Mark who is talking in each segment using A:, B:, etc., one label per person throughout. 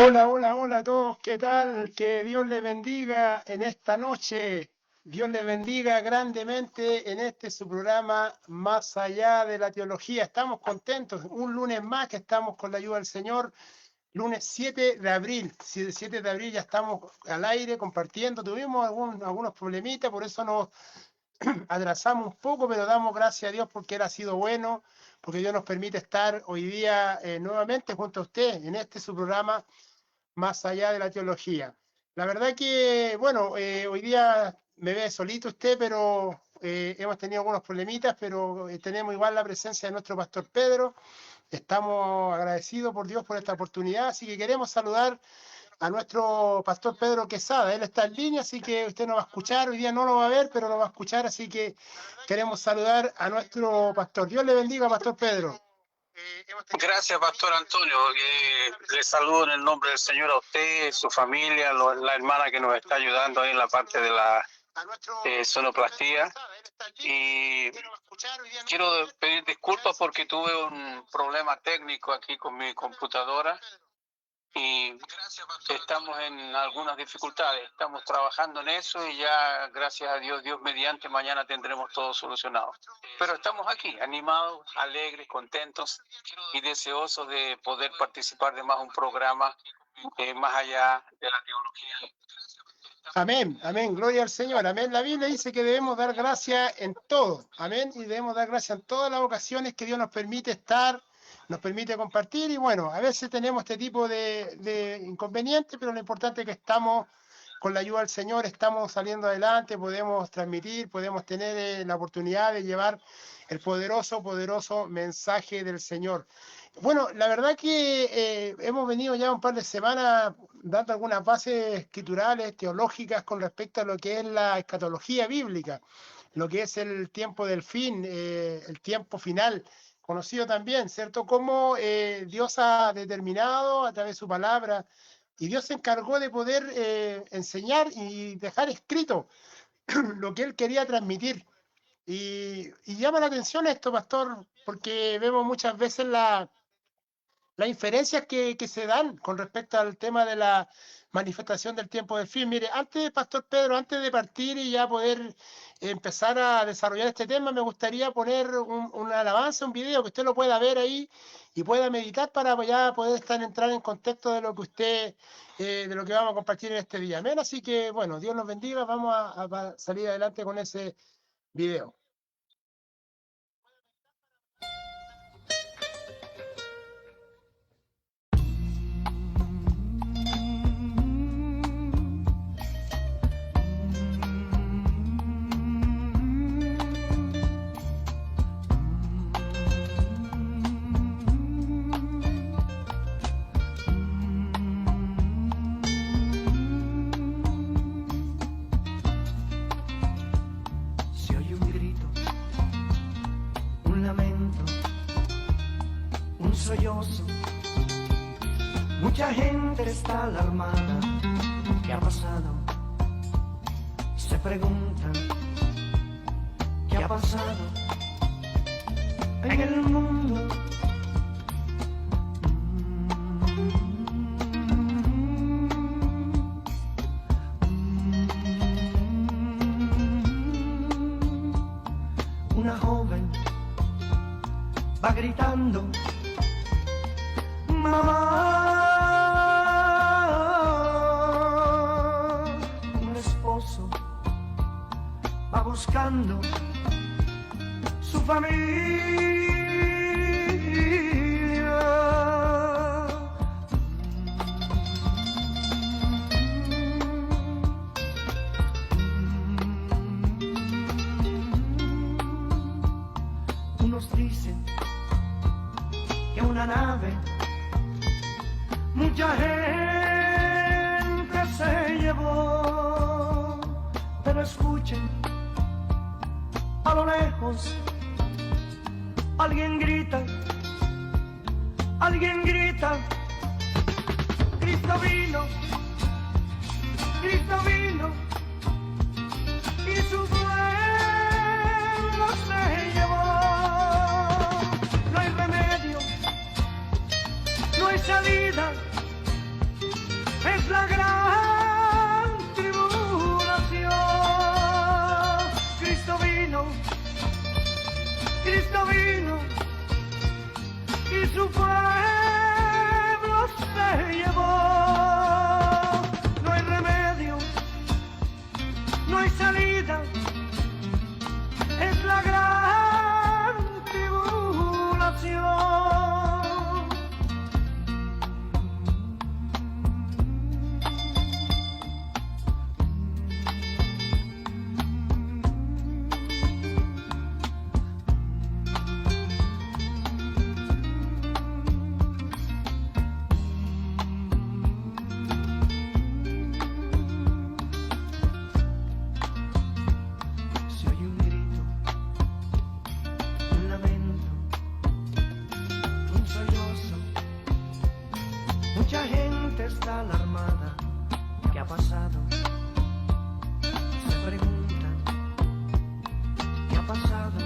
A: Hola, hola, hola a todos, ¿qué tal? Que Dios les bendiga en esta noche. Dios les bendiga grandemente en este su programa Más allá de la teología. Estamos contentos, un lunes más que estamos con la ayuda del Señor. Lunes 7 de abril, 7 de abril ya estamos al aire compartiendo. Tuvimos algunos problemitas, por eso nos atrasamos un poco, pero damos gracias a Dios porque Él ha sido bueno, porque Dios nos permite estar hoy día nuevamente junto a usted en este su programa Más allá de la teología. La verdad que, bueno, hoy día me ve solito usted, pero hemos tenido algunos problemitas, pero tenemos igual la presencia de nuestro pastor Pedro. Estamos agradecidos por Dios por esta oportunidad, así que queremos saludar a nuestro pastor Pedro Quesada. Él está en línea, así que usted nos va a escuchar. Hoy día no lo va a ver, pero lo va a escuchar, así que queremos saludar a nuestro pastor. Dios le bendiga, pastor Pedro.
B: Gracias, Pastor Antonio. Le saludo en el nombre del Señor a usted, su familia, la hermana que nos está ayudando ahí en la parte de la sonoplastía. Y quiero pedir disculpas porque tuve un problema técnico aquí con mi computadora y estamos en algunas dificultades. Estamos trabajando en eso y ya, gracias a Dios, Dios mediante, mañana tendremos todo solucionado. Pero estamos aquí, animados, alegres, contentos y deseosos de poder participar de más un programa más allá de la teología.
A: Amén, amén, gloria al Señor, amén. La Biblia dice que debemos dar gracias en todo, amén, y debemos dar gracias en todas las ocasiones que Dios nos permite estar, nos permite compartir, y bueno, a veces tenemos este tipo de inconvenientes, pero lo importante es que estamos con la ayuda del Señor, estamos saliendo adelante, podemos transmitir, podemos tener la oportunidad de llevar el poderoso mensaje del Señor. Bueno, la verdad que hemos venido ya un par de semanas dando algunas bases escriturales, teológicas con respecto a lo que es la escatología bíblica, lo que es el tiempo del fin, el tiempo final, conocido también, ¿cierto? Cómo Dios ha determinado a través de su palabra y Dios se encargó de poder enseñar y dejar escrito lo que Él quería transmitir. Y llama la atención esto, pastor, porque vemos muchas veces las inferencias que se dan con respecto al tema de la manifestación del tiempo del fin. Mire, antes, Pastor Pedro, antes de partir y ya poder empezar a desarrollar este tema, me gustaría poner una alabanza, un video que usted lo pueda ver ahí y pueda meditar para ya poder entrar en contexto de lo que usted, de lo que vamos a compartir en este día. Amén. Así que, bueno, Dios nos bendiga. Vamos a salir adelante con ese video.
C: Mucha gente está alarmada. ¿Qué ha pasado? Se preguntan ¿qué ha pasado en el mundo? Una joven va gritando mamá. Un esposo va buscando su familia. Unos dicen que una nave mucha gente se llevó, pero escuchen, a lo lejos alguien grita, Cristo vino, y su pueblo se llevó. No hay remedio, no hay salida, es la gran tribulación. Cristo vino y su pueblo se llevó. No hay remedio, no hay salida, es la gran tribulación. Se oye un grito, un lamento, un sollozo. Mucha gente está alarmada. ¿Qué ha pasado? Se preguntan, ¿qué ha pasado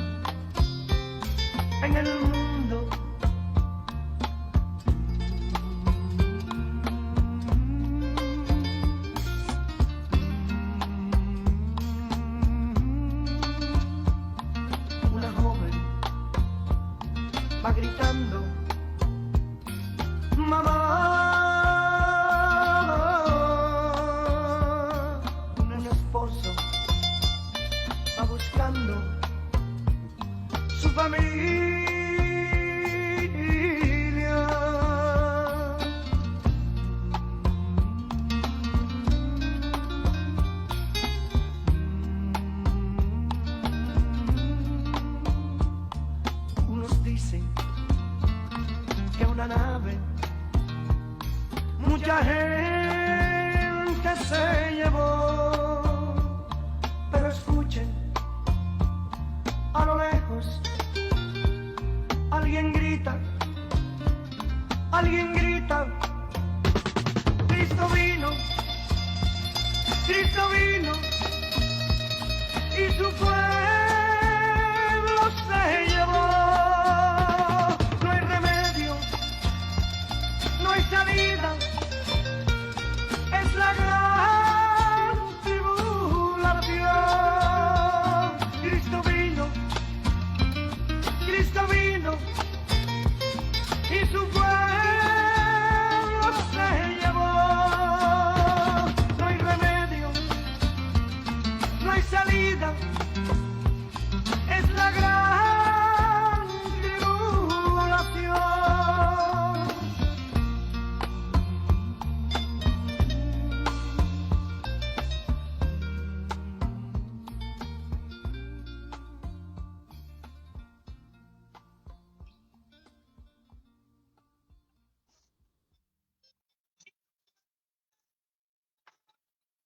C: en el mundo? Una joven va gritando, mamá. Un esposo va buscando su familia. Unos dicen que una nave mucha gente se llevó, pero escuchen, a lo lejos alguien grita, Cristo vino y su pueblo se llevó. No hay remedio, no hay salida, es la gran tribulación. Cristo vino y su pueblo se llevó. No hay remedio, no hay salida, es la gran tribulación.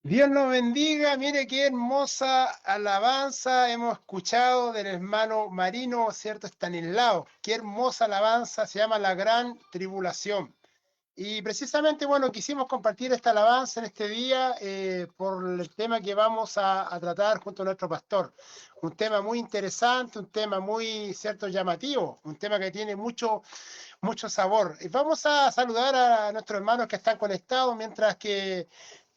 A: Dios nos bendiga, mire qué hermosa alabanza hemos escuchado del hermano Marino, ¿cierto? Estanislao. Qué hermosa alabanza, se llama La Gran Tribulación. Y precisamente, bueno, quisimos compartir esta alabanza en este día por el tema que vamos a tratar junto a nuestro pastor. Un tema muy interesante, un tema muy, ¿cierto?, llamativo, un tema que tiene mucho sabor. Y vamos a saludar a nuestros hermanos que están conectados mientras que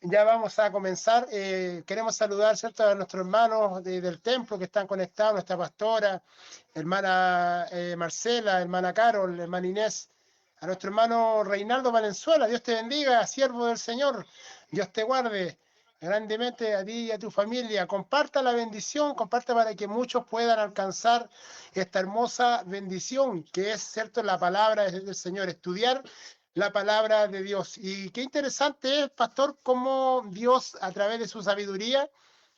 A: ya vamos a comenzar. Queremos saludar, ¿cierto?, a nuestros hermanos del templo que están conectados, nuestra pastora, hermana Marcela, hermana Carol, hermana Inés, a nuestro hermano Reinaldo Valenzuela. Dios te bendiga, siervo del Señor. Dios te guarde grandemente a ti y a tu familia. Comparta la bendición, comparta para que muchos puedan alcanzar esta hermosa bendición que es, cierto, la palabra del Señor, estudiar la palabra de Dios. Y qué interesante es, pastor, cómo Dios, a través de su sabiduría,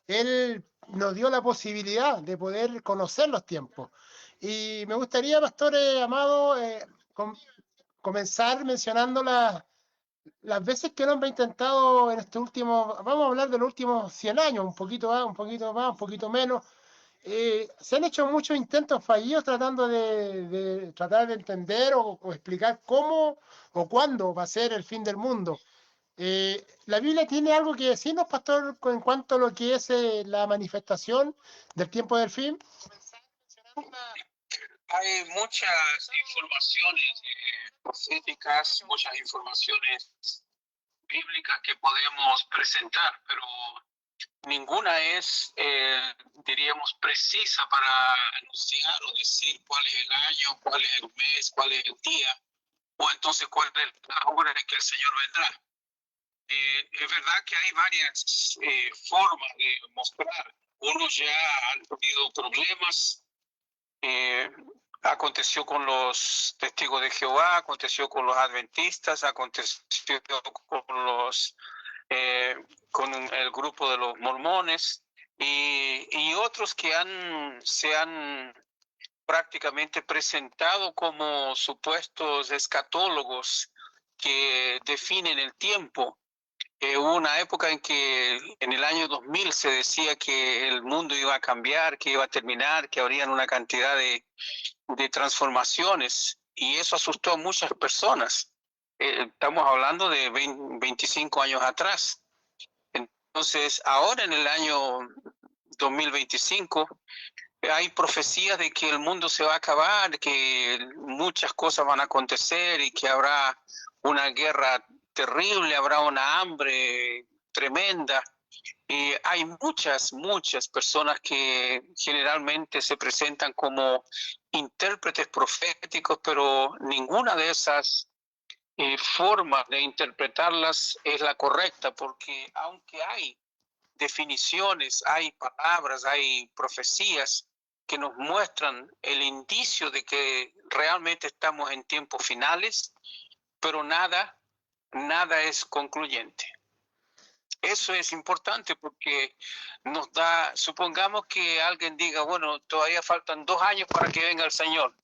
A: Él nos dio la posibilidad de poder conocer los tiempos. Y me gustaría, pastor amado, comenzar mencionando las veces que el hombre ha intentado en este último, vamos a hablar de los últimos 100 años, un poquito más, un poquito menos. Se han hecho muchos intentos fallidos tratando de tratar de entender o explicar cómo o cuándo va a ser el fin del mundo. La Biblia tiene algo que decirnos, pastor, en cuanto a lo que es la manifestación del tiempo del fin.
B: Hay muchas informaciones proféticas, muchas informaciones bíblicas que podemos presentar, pero ninguna es, diríamos, precisa para anunciar o decir cuál es el año, cuál es el mes, cuál es el día, o entonces cuál es la hora en que el Señor vendrá. Es verdad que hay varias formas de mostrar. Unos ya han tenido problemas. Aconteció con los testigos de Jehová, aconteció con los adventistas, aconteció con los con el grupo de los mormones y otros que se han prácticamente presentado como supuestos escatólogos que definen el tiempo. Hubo una época en que en el año 2000 se decía que el mundo iba a cambiar, que iba a terminar, que habrían una cantidad de transformaciones, y eso asustó a muchas personas. Estamos hablando de 25 años atrás. Entonces, ahora en el año 2025 hay profecías de que el mundo se va a acabar, que muchas cosas van a acontecer y que habrá una guerra terrible, habrá una hambre tremenda. Y hay muchas personas que generalmente se presentan como intérpretes proféticos, pero ninguna de esas formas de interpretarlas es la correcta, porque aunque hay definiciones, hay palabras, hay profecías que nos muestran el indicio de que realmente estamos en tiempos finales, pero nada es concluyente. Eso es importante porque nos da, supongamos que alguien diga, bueno, todavía faltan 2 años para que venga el Señor.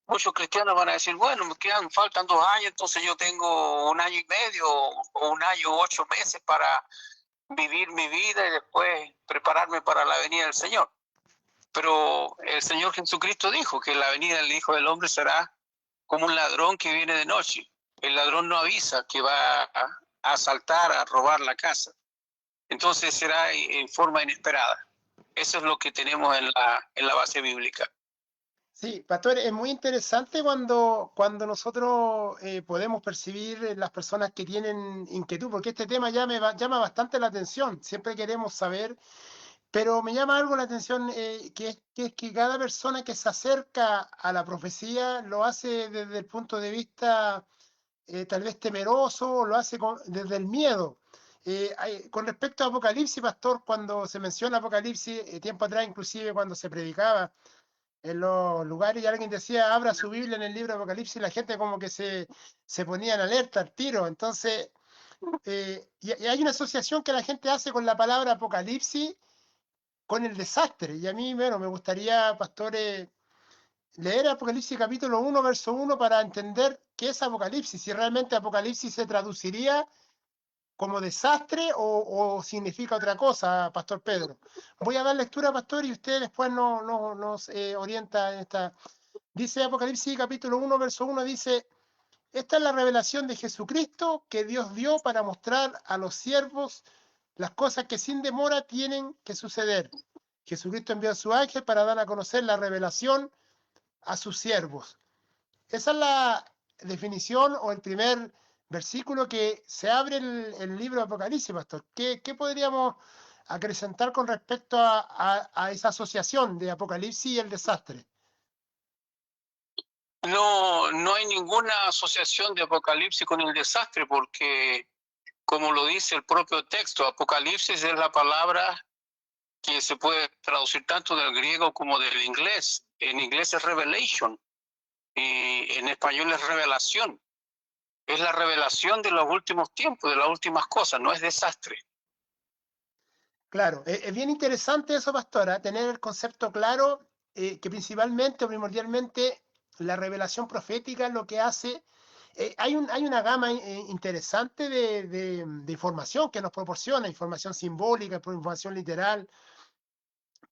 B: Muchos cristianos van a decir, bueno, faltan 2 años, entonces yo tengo 1 año y medio o 1 año 8 meses para vivir mi vida y después prepararme para la venida del Señor. Pero el Señor Jesucristo dijo que la venida del Hijo del Hombre será como un ladrón que viene de noche. El ladrón no avisa que va a asaltar, a robar la casa. Entonces será en forma inesperada. Eso es lo que tenemos en la base bíblica.
A: Sí, pastor, es muy interesante cuando nosotros podemos percibir las personas que tienen inquietud, porque este tema llama bastante la atención, siempre queremos saber, pero me llama algo la atención que es que cada persona que se acerca a la profecía lo hace desde el punto de vista tal vez temeroso, lo hace desde el miedo. Con respecto a Apocalipsis, pastor, cuando se menciona Apocalipsis, tiempo atrás inclusive cuando se predicaba, en los lugares y alguien decía, abra su Biblia en el libro de Apocalipsis, y la gente como que se ponía en alerta al tiro. Entonces, y hay una asociación que la gente hace con la palabra Apocalipsis con el desastre. Y a mí, bueno, me gustaría, pastores, leer Apocalipsis capítulo 1, verso 1 para entender qué es Apocalipsis, si realmente Apocalipsis se traduciría como desastre o significa otra cosa, Pastor Pedro. Voy a dar lectura, pastor, y usted después nos orienta en esta. Dice Apocalipsis capítulo 1, verso 1, dice, esta es la revelación de Jesucristo que Dios dio para mostrar a los siervos las cosas que sin demora tienen que suceder. Jesucristo envió a su ángel para dar a conocer la revelación a sus siervos. Esa es la definición o el primer versículo que se abre el libro de Apocalipsis, pastor. ¿Qué podríamos acrecentar con respecto a esa asociación de Apocalipsis y el desastre?
B: No hay ninguna asociación de Apocalipsis con el desastre porque, como lo dice el propio texto, Apocalipsis es la palabra que se puede traducir tanto del griego como del inglés. En inglés es revelation y en español es revelación. Es la revelación de los últimos tiempos, de las últimas cosas, no es desastre.
A: Claro, es bien interesante eso, pastora, tener el concepto claro que principalmente o primordialmente la revelación profética lo que hace. Hay una gama interesante de información que nos proporciona, información simbólica, información literal,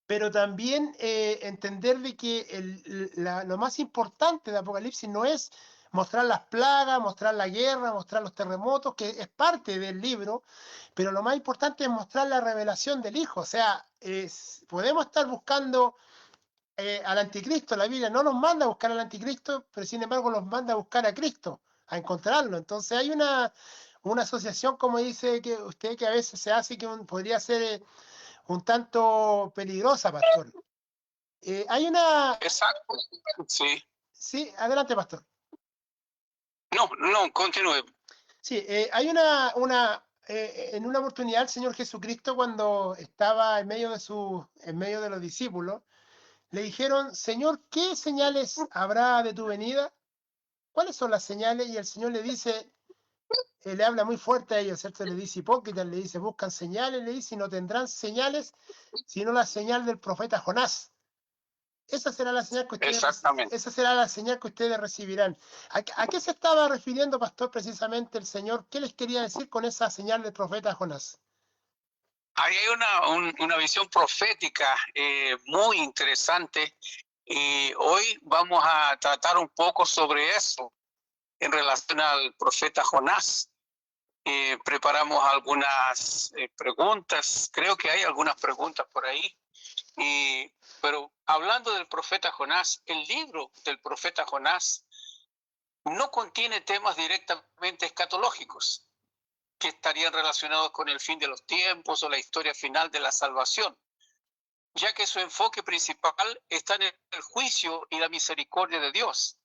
A: pero también entender de que lo más importante de Apocalipsis no es mostrar las plagas, mostrar la guerra, mostrar los terremotos, que es parte del libro, pero lo más importante es mostrar la revelación del Hijo. O sea, podemos estar buscando al anticristo, la Biblia no nos manda a buscar al anticristo, pero sin embargo nos manda a buscar a Cristo, a encontrarlo. Entonces hay una asociación, como dice que usted, que a veces se hace, que podría ser un tanto peligrosa, pastor. Hay una...
B: Exacto. Sí.
A: Sí, adelante, pastor.
B: No, continúe.
A: Sí, hay en una oportunidad el Señor Jesucristo, cuando estaba en medio de los discípulos, le dijeron: Señor, ¿qué señales habrá de tu venida? ¿Cuáles son las señales? Y el Señor le dice, le habla muy fuerte a ellos, ¿cierto? Le dice hipócritas, le dice, buscan señales, le dice, y no tendrán señales, sino la señal del profeta Jonás. Esa será la señal que
B: Exactamente.
A: esa será la señal que ustedes recibirán. ¿A qué se estaba refiriendo, pastor, precisamente el Señor? ¿Qué les quería decir con esa señal del profeta Jonás?
B: Ahí hay una visión profética muy interesante y hoy vamos a tratar un poco sobre eso en relación al profeta Jonás. Preparamos algunas preguntas, creo que hay algunas preguntas por ahí, pero hablando del profeta Jonás, el libro del profeta Jonás no contiene temas directamente escatológicos que estarían relacionados con el fin de los tiempos o la historia final de la salvación, ya que su enfoque principal está en el juicio y la misericordia de Dios,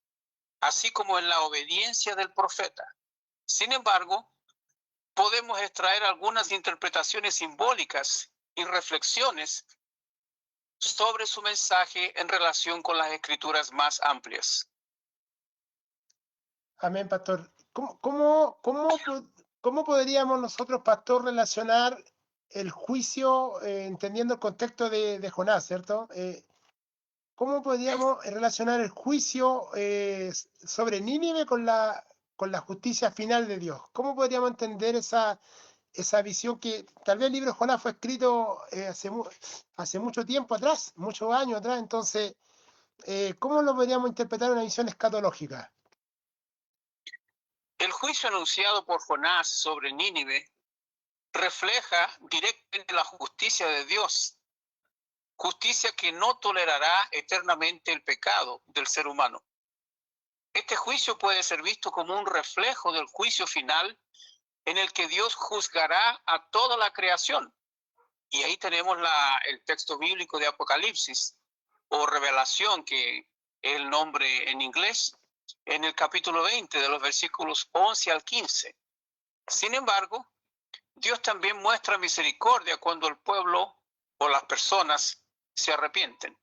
B: así como en la obediencia del profeta. Sin embargo, podemos extraer algunas interpretaciones simbólicas y reflexiones sobre su mensaje en relación con las escrituras más amplias.
A: Amén, pastor. ¿Cómo podríamos nosotros, pastor, relacionar el juicio, entendiendo el contexto de Jonás, ¿cierto? ¿Cómo podríamos relacionar el juicio sobre Nínive con la justicia final de Dios? ¿Cómo podríamos entender esa visión que tal vez el libro de Jonás fue escrito hace mucho tiempo atrás, muchos años atrás? Entonces, ¿cómo lo podríamos interpretar en una visión escatológica?
B: El juicio anunciado por Jonás sobre Nínive refleja directamente la justicia de Dios, justicia que no tolerará eternamente el pecado del ser humano. Este juicio puede ser visto como un reflejo del juicio final en el que Dios juzgará a toda la creación. Y ahí tenemos el texto bíblico de Apocalipsis o Revelación, que es el nombre en inglés, en el capítulo 20 de los versículos 11 al 15. Sin embargo, Dios también muestra misericordia cuando el pueblo o las personas se arrepienten.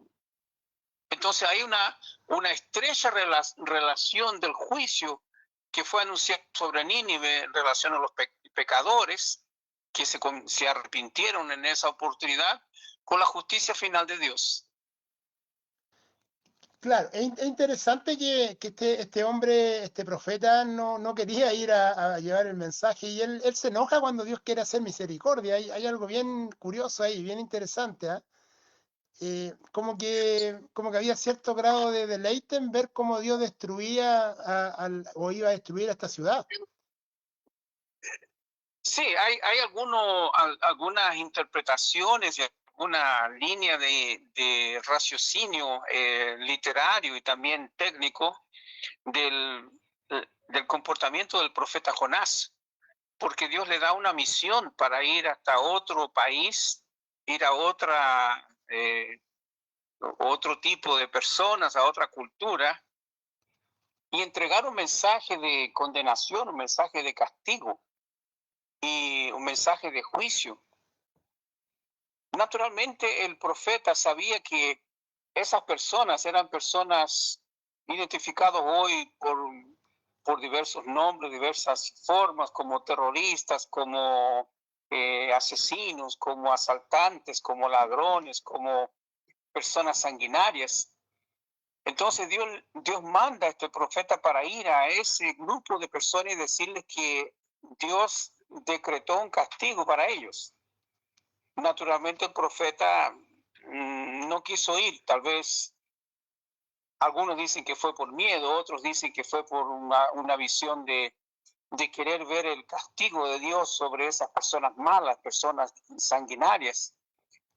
B: Entonces hay una estrecha relación del juicio que fue anunciado sobre Nínive en relación a los pecadores que se arrepintieron en esa oportunidad con la justicia final de Dios.
A: Claro, es interesante que este hombre, este profeta, no quería ir a llevar el mensaje, y él se enoja cuando Dios quiere hacer misericordia. Hay algo bien curioso ahí, bien interesante, ¿eh? Como que había cierto grado de deleite en ver cómo Dios destruía o iba a destruir a esta ciudad.
B: Sí, hay algunas interpretaciones y alguna línea de raciocinio literario y también técnico del comportamiento del profeta Jonás, porque Dios le da una misión para ir hasta otro país, ir a otro tipo de personas, a otra cultura, y entregar un mensaje de condenación, un mensaje de castigo y un mensaje de juicio. Naturalmente, el profeta sabía que esas personas eran personas identificadas hoy por diversos nombres, diversas formas, como terroristas, como asesinos, como asaltantes, como ladrones, como personas sanguinarias. Entonces Dios manda a este profeta para ir a ese grupo de personas y decirles que Dios decretó un castigo para ellos. Naturalmente el profeta no quiso ir, tal vez algunos dicen que fue por miedo, otros dicen que fue por una visión de querer ver el castigo de Dios sobre esas personas malas, personas sanguinarias.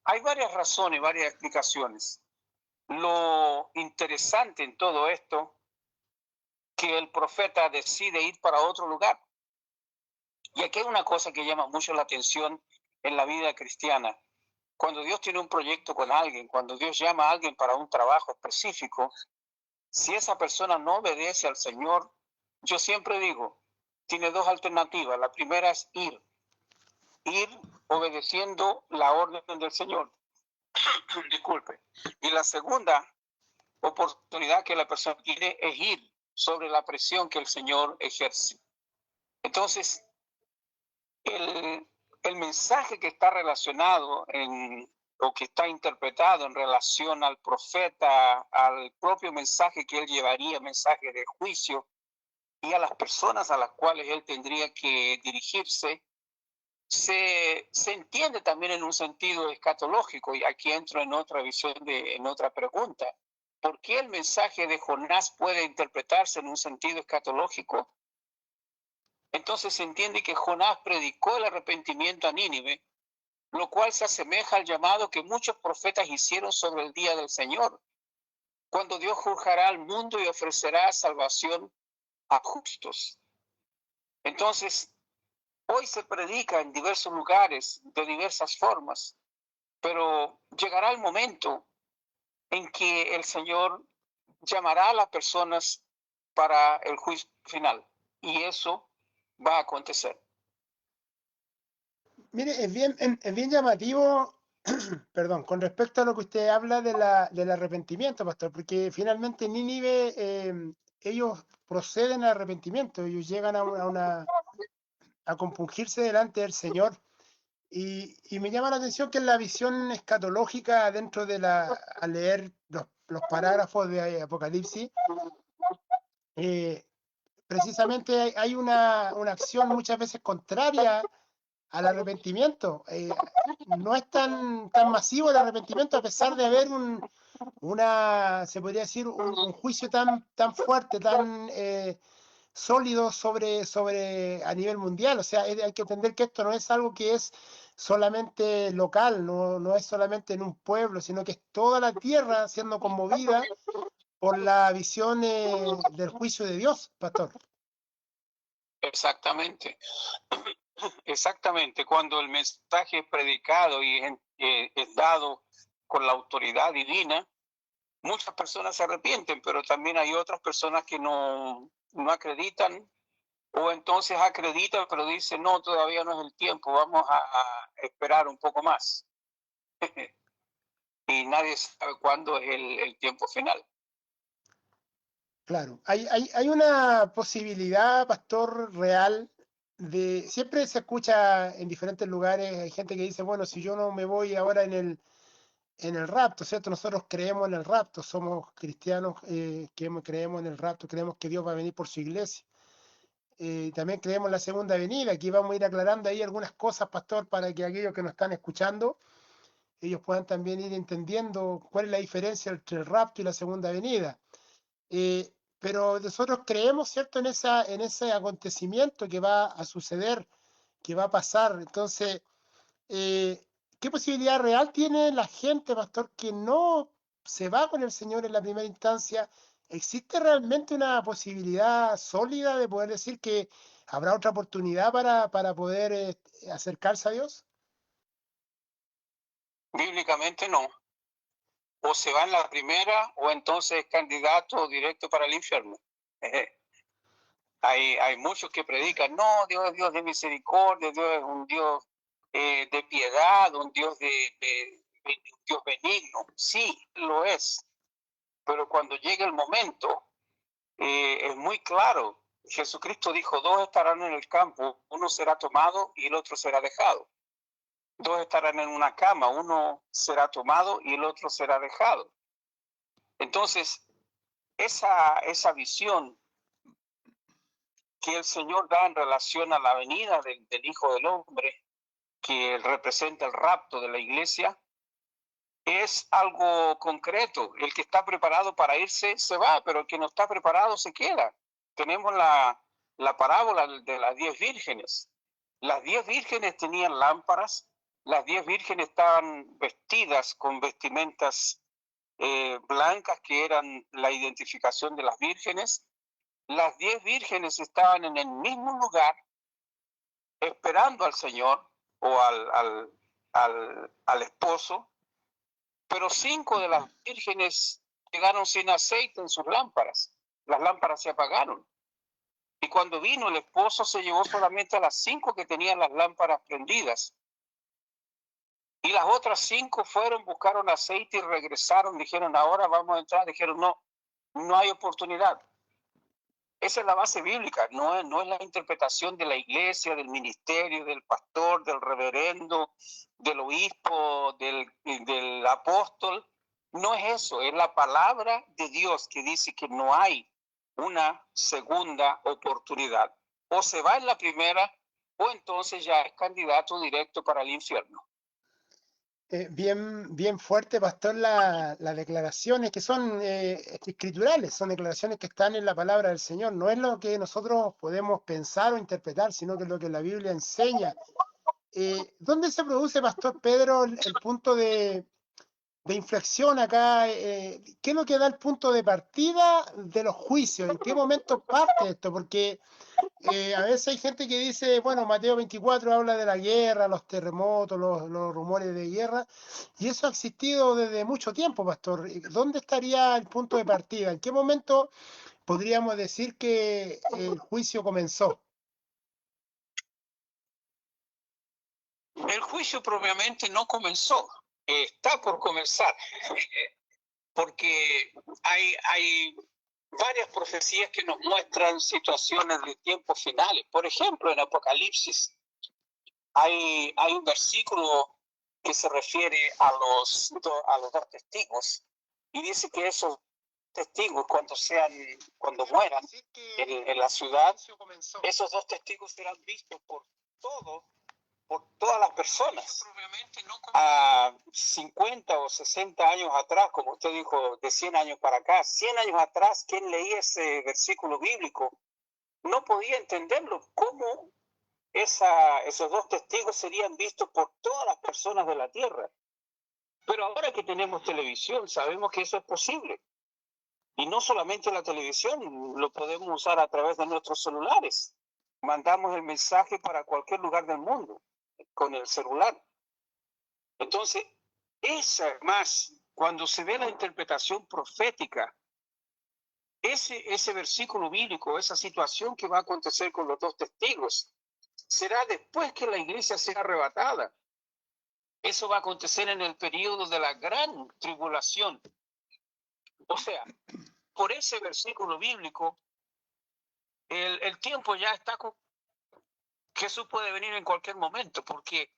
B: Hay varias razones, varias explicaciones. Lo interesante en todo esto, que que el profeta decide ir para otro lugar. Y aquí hay una cosa que llama mucho la atención en la vida cristiana. Cuando Dios tiene un proyecto con alguien, cuando Dios llama a alguien para un trabajo específico, si esa persona no obedece al Señor, yo siempre digo, tiene dos alternativas. La primera es ir obedeciendo la orden del Señor. Disculpe. Y la segunda oportunidad que la persona tiene es ir sobre la presión que el Señor ejerce. Entonces, el mensaje que está relacionado o que está interpretado en relación al profeta, al propio mensaje que él llevaría, mensaje de juicio, y a las personas a las cuales él tendría que dirigirse, se entiende también en un sentido escatológico. Y aquí entro en otra visión, en otra pregunta. ¿Por qué el mensaje de Jonás puede interpretarse en un sentido escatológico? Entonces se entiende que Jonás predicó el arrepentimiento a Nínive, lo cual se asemeja al llamado que muchos profetas hicieron sobre el día del Señor, cuando Dios juzgará al mundo y ofrecerá salvación a justos. Entonces, hoy se predica en diversos lugares, de diversas formas, pero llegará el momento en que el Señor llamará a las personas para el juicio final, y eso va a acontecer.
A: Mire, es bien llamativo, perdón, con respecto a lo que usted habla del arrepentimiento, pastor, porque finalmente Nínive, ellos proceden al arrepentimiento, ellos llegan a compungirse delante del Señor. Y me llama la atención que en la visión escatológica, dentro de al leer los parágrafos de Apocalipsis, precisamente hay una acción muchas veces contraria al arrepentimiento. No es tan masivo el arrepentimiento, a pesar de haber se podría decir, un juicio tan fuerte, tan sólido sobre a nivel mundial. O sea, hay que entender que esto no es algo que es solamente local, no es solamente en un pueblo, sino que es toda la tierra siendo conmovida por la visión del juicio de Dios, pastor.
B: Exactamente. Exactamente. Cuando el mensaje es predicado y es dado con la autoridad divina, muchas personas se arrepienten, pero también hay otras personas que no acreditan, o entonces acreditan, pero dicen, no, todavía no es el tiempo, vamos a esperar un poco más. Y nadie sabe cuándo es el tiempo final.
A: Claro, hay una posibilidad, pastor, real siempre se escucha en diferentes lugares, hay gente que dice, bueno, si yo no me voy ahora en el rapto, ¿cierto? Nosotros creemos en el rapto, somos cristianos que creemos en el rapto, creemos que Dios va a venir por su iglesia. También creemos en la segunda venida. Aquí vamos a ir aclarando ahí algunas cosas, pastor, para que aquellos que nos están escuchando, ellos puedan también ir entendiendo cuál es la diferencia entre el rapto y la segunda venida. Pero nosotros creemos, ¿cierto?, en ese acontecimiento que va a suceder, que va a pasar. Entonces, ¿qué posibilidad real tiene la gente, pastor, que no se va con el Señor en la primera instancia? ¿Existe realmente una posibilidad sólida de poder decir que habrá otra oportunidad para poder acercarse a Dios?
B: Bíblicamente no. O se va en la primera, o entonces es candidato directo para el infierno. Hay muchos que predican, no, Dios es Dios de misericordia, Dios es un Dios de piedad, un Dios un Dios benigno. Sí, lo es. Pero cuando llegue el momento, es muy claro. Jesucristo dijo, dos estarán en el campo, uno será tomado y el otro será dejado. Dos estarán en una cama, uno será tomado y el otro será dejado. Entonces, esa visión que el Señor da en relación a la venida del Hijo del Hombre, que representa el rapto de la iglesia, es algo concreto. El que está preparado para irse se va, pero el que no está preparado se queda. Tenemos la parábola de las 10 vírgenes. Las 10 vírgenes tenían lámparas, las 10 vírgenes estaban vestidas con vestimentas blancas, que eran la identificación de las vírgenes, las 10 vírgenes estaban en el mismo lugar esperando al Señor o al esposo, pero 5 de las vírgenes llegaron sin aceite en sus lámparas. Las lámparas se apagaron. Y cuando vino el esposo se llevó solamente a las 5 que tenían las lámparas prendidas. Y las otras 5 fueron, buscaron aceite y regresaron. Dijeron, ahora vamos a entrar. Dijeron, no hay oportunidad. Esa es la base bíblica, no es la interpretación de la iglesia, del ministerio, del pastor, del reverendo, del obispo, del apóstol. No es eso, es la palabra de Dios que dice que no hay una segunda oportunidad. O se va en la primera, o entonces ya es candidato directo para el infierno.
A: Bien fuerte, pastor, las declaraciones que son escriturales, son declaraciones que están en la palabra del Señor. No es lo que nosotros podemos pensar o interpretar, sino que es lo que la Biblia enseña. ¿Dónde se produce, pastor Pedro, el punto de inflexión acá? ¿Qué es lo que da el punto de partida de los juicios? ¿En qué momento parte esto? Porque a veces hay gente que dice, bueno, Mateo 24 habla de la guerra, los terremotos, los rumores de guerra, y eso ha existido desde mucho tiempo, pastor. ¿Dónde estaría el punto de partida? ¿En qué momento podríamos decir que el juicio comenzó?
B: El juicio propiamente no comenzó, está por comenzar, porque hay varias profecías que nos muestran situaciones de tiempos finales. Por ejemplo, en Apocalipsis hay un versículo que se refiere a los 2 testigos y dice que esos testigos cuando mueran en la ciudad, esos 2 testigos serán vistos por todas las personas. A 50 o 60 años atrás, como usted dijo, de 100 años para acá, 100 años atrás, quien leía ese versículo bíblico no podía entenderlo. ¿Cómo esos 2 testigos serían vistos por todas las personas de la tierra? Pero ahora que tenemos televisión, sabemos que eso es posible. Y no solamente la televisión, lo podemos usar a través de nuestros celulares. Mandamos el mensaje para cualquier lugar del mundo con el celular. Entonces, cuando se ve la interpretación profética, ese versículo bíblico, esa situación que va a acontecer con los 2 testigos, será después que la iglesia sea arrebatada. Eso va a acontecer en el periodo de la gran tribulación. O sea, por ese versículo bíblico, el tiempo ya está. Jesús puede venir en cualquier momento, porque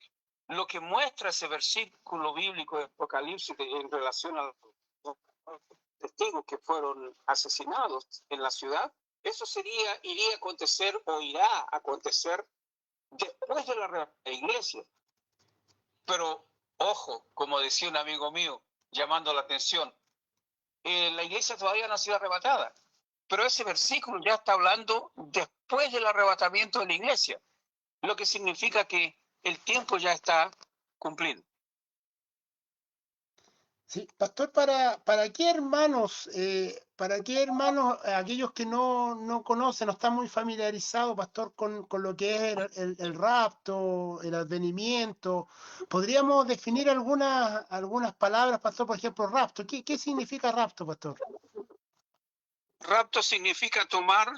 B: lo que muestra ese versículo bíblico de Apocalipsis en relación a los testigos que fueron asesinados en la ciudad, eso iría a acontecer o irá a acontecer después de la iglesia. Pero, ojo, como decía un amigo mío, llamando la atención, la iglesia todavía no ha sido arrebatada, pero ese versículo ya está hablando después del arrebatamiento de la iglesia, lo que significa que el tiempo ya está cumplido.
A: Sí, pastor, ¿para qué hermanos, aquellos que no conocen, no están muy familiarizados, pastor, con lo que es el rapto, el advenimiento? ¿Podríamos definir algunas palabras, pastor? Por ejemplo, rapto. ¿Qué significa rapto, pastor?
B: Rapto significa tomar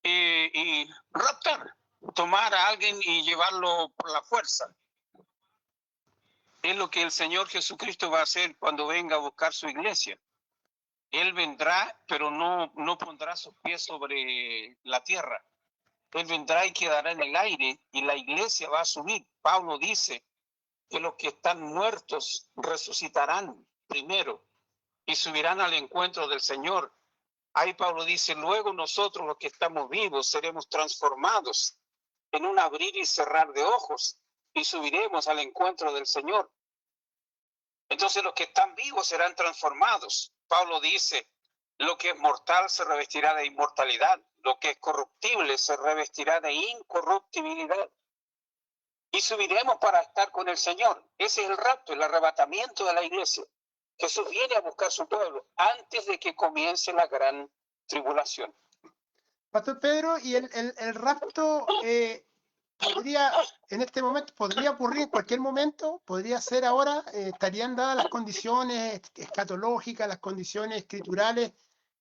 B: y raptar, tomar a alguien y llevarlo por la fuerza. Es lo que el Señor Jesucristo va a hacer cuando venga a buscar su iglesia. Él vendrá, pero no pondrá sus pies sobre la tierra. Él vendrá y quedará en el aire y la iglesia va a subir. Pablo dice que los que están muertos resucitarán primero y subirán al encuentro del Señor. Ahí Pablo dice, luego nosotros los que estamos vivos seremos transformados en un abrir y cerrar de ojos y subiremos al encuentro del Señor. Entonces los que están vivos serán transformados. Pablo dice, lo que es mortal se revestirá de inmortalidad, lo que es corruptible se revestirá de incorruptibilidad. Y subiremos para estar con el Señor. Ese es el rapto, el arrebatamiento de la iglesia. Jesús viene a buscar su pueblo antes de que comience la gran tribulación.
A: Pastor Pedro, y el rapto podría, en este momento, podría ocurrir en cualquier momento, podría ser ahora, estarían dadas las condiciones escatológicas, las condiciones escriturales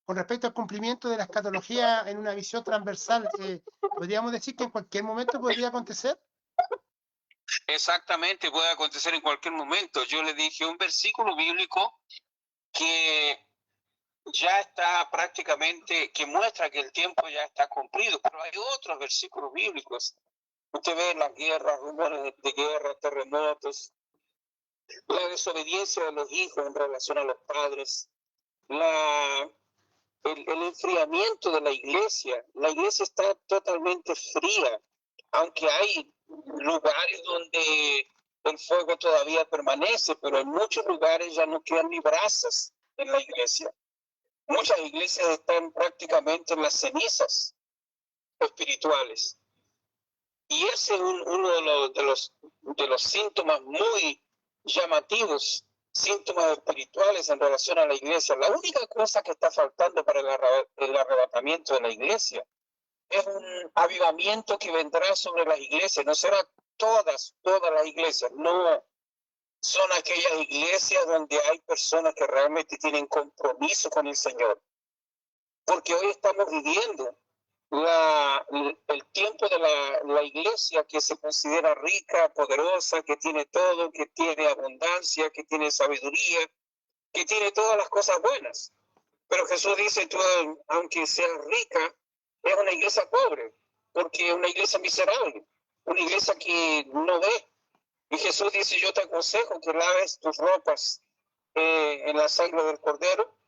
A: con respecto al cumplimiento de la escatología en una visión transversal. ¿Podríamos decir que en cualquier momento podría acontecer?
B: Exactamente, puede acontecer en cualquier momento. Yo le dije un versículo bíblico que ya está prácticamente, que muestra que el tiempo ya está cumplido, pero hay otros versículos bíblicos. Usted ve las guerras, rumores de guerra, terremotos, la desobediencia de los hijos en relación a los padres, el enfriamiento de la iglesia. La iglesia está totalmente fría, aunque hay lugares donde el fuego todavía permanece, pero en muchos lugares ya no quedan ni brasas en la iglesia. Muchas iglesias están prácticamente en las cenizas espirituales. Y ese es uno de los síntomas muy llamativos, síntomas espirituales en relación a la iglesia. La única cosa que está faltando para el arrebatamiento de la iglesia es un avivamiento que vendrá sobre las iglesias. No será todas las iglesias, no son aquellas iglesias donde hay personas que realmente tienen compromiso con el Señor. Porque hoy estamos viviendo el tiempo de la iglesia que se considera rica, poderosa, que tiene todo, que tiene abundancia, que tiene sabiduría, que tiene todas las cosas buenas. Pero Jesús dice, tú, aunque seas rica, es una iglesia pobre, porque es una iglesia miserable, una iglesia que no ve. Y Jesús dice, yo te aconsejo que laves tus ropas en la sangre del Cordero,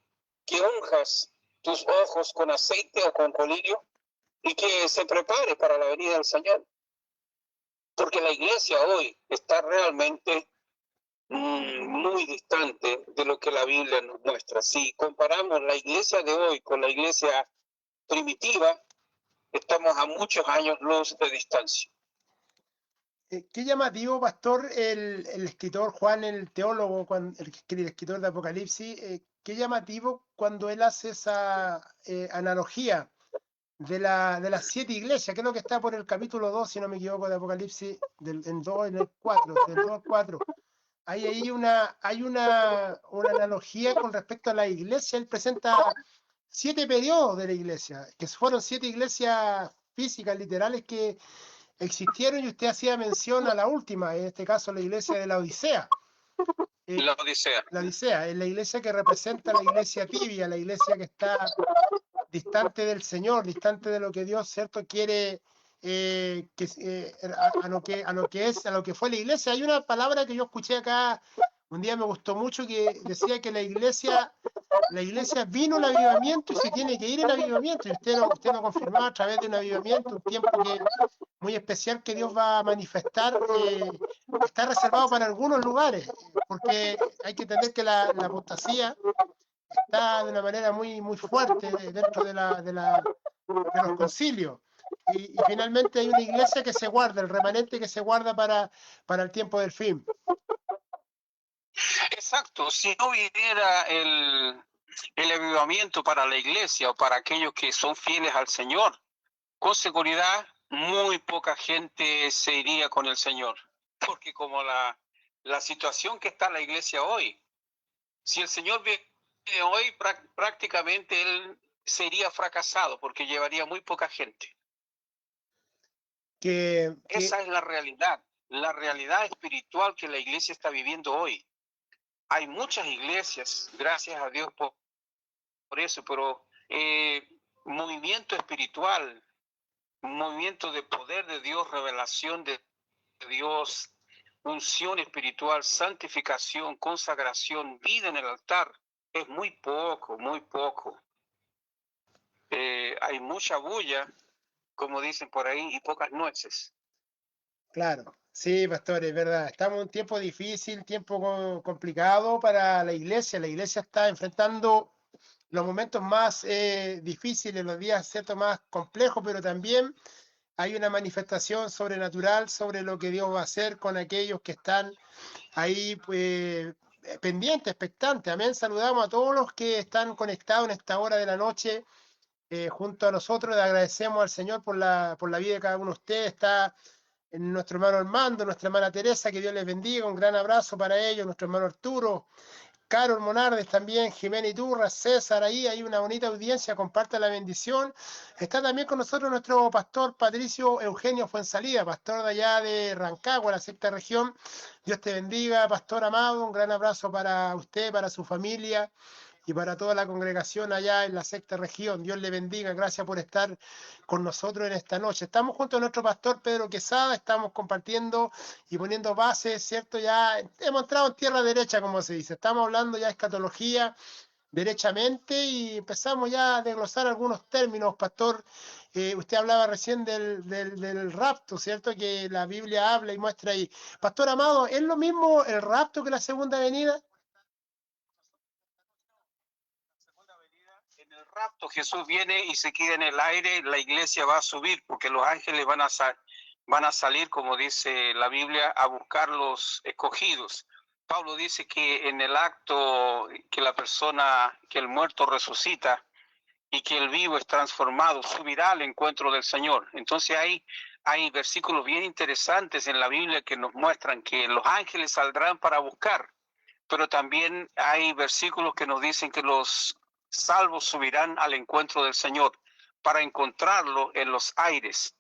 B: que unjas tus ojos con aceite o con colirio, y que se prepare para la venida del Señor. Porque la iglesia hoy está realmente muy distante de lo que la Biblia nos muestra. Si comparamos la iglesia de hoy con la iglesia primitiva, estamos a muchos años luz de distancia.
A: Qué llamativo, pastor, el escritor Juan, el teólogo, el escritor de Apocalipsis, qué llamativo cuando él hace esa analogía de las 7 iglesias, que es lo que está por el capítulo 2, si no me equivoco, de Apocalipsis, en 2, en el 4, del 2 al 4. Hay una analogía con respecto a la iglesia. Él presenta 7 periodos de la iglesia, que fueron 7 iglesias físicas, literales, que existieron, y usted hacía mención a la última, en este caso la iglesia de la Odisea.
B: La Odisea.
A: La Odisea es la iglesia que representa la iglesia tibia, la iglesia que está distante del Señor, distante de lo que Dios, cierto, quiere, a lo que fue la iglesia. Hay una palabra que yo escuché acá un día, me gustó mucho, que decía que la iglesia vino el avivamiento y se tiene que ir el avivamiento, y usted lo confirmó a través de un avivamiento, un tiempo muy especial que Dios va a manifestar. Está reservado para algunos lugares, porque hay que entender que la apostasía está de una manera muy, muy fuerte dentro de los concilios. Y finalmente hay una iglesia que se guarda, el remanente que se guarda para el tiempo del fin.
B: Exacto, si no viniera el avivamiento para la iglesia o para aquellos que son fieles al Señor, con seguridad muy poca gente se iría con el Señor. Porque como la situación que está en la iglesia hoy, si el Señor viene hoy, prácticamente él sería fracasado porque llevaría muy poca gente. Esa es la realidad espiritual que la iglesia está viviendo hoy. Hay muchas iglesias, gracias a Dios por eso, pero movimiento espiritual, movimiento de poder de Dios, revelación de Dios, unción espiritual, santificación, consagración, vida en el altar, es muy poco, muy poco. Hay mucha bulla, como dicen por ahí, y pocas nueces.
A: Claro, sí, pastor, es verdad. Estamos en un tiempo difícil, tiempo complicado para la iglesia. La iglesia está enfrentando los momentos más difíciles, los días, cierto, más complejos, pero también hay una manifestación sobrenatural sobre lo que Dios va a hacer con aquellos que están ahí pendientes, expectantes. Amén. Saludamos a todos los que están conectados en esta hora de la noche junto a nosotros. Le agradecemos al Señor por la vida de cada uno de ustedes. Está en nuestro hermano Armando, nuestra hermana Teresa, que Dios les bendiga. Un gran abrazo para ellos, nuestro hermano Arturo, Carol Monardes también, Jimena Iturra, César, ahí hay una bonita audiencia, comparta la bendición. Está también con nosotros nuestro pastor Patricio Eugenio Fuensalida, pastor de allá de Rancagua, la sexta región. Dios te bendiga, pastor amado, un gran abrazo para usted, para su familia y para toda la congregación allá en la sexta región. Dios le bendiga, gracias por estar con nosotros en esta noche. Estamos junto a nuestro pastor Pedro Quesada, estamos compartiendo y poniendo bases, ¿cierto? Ya hemos entrado en tierra derecha, como se dice. Estamos hablando ya de escatología derechamente y empezamos ya a desglosar algunos términos, pastor. Usted hablaba recién del rapto, ¿cierto? Que la Biblia habla y muestra ahí. Pastor amado, ¿es lo mismo el rapto que la segunda venida?
B: En el rapto Jesús viene y se queda en el aire, la iglesia va a subir porque los ángeles van a salir, como dice la Biblia, a buscar los escogidos. Pablo dice que en el acto que que el muerto resucita y que el vivo es transformado, subirá al encuentro del Señor. Entonces hay versículos bien interesantes en la Biblia que nos muestran que los ángeles saldrán para buscar, pero también hay versículos que nos dicen que los salvos subirán al encuentro del Señor para encontrarlo en los aires.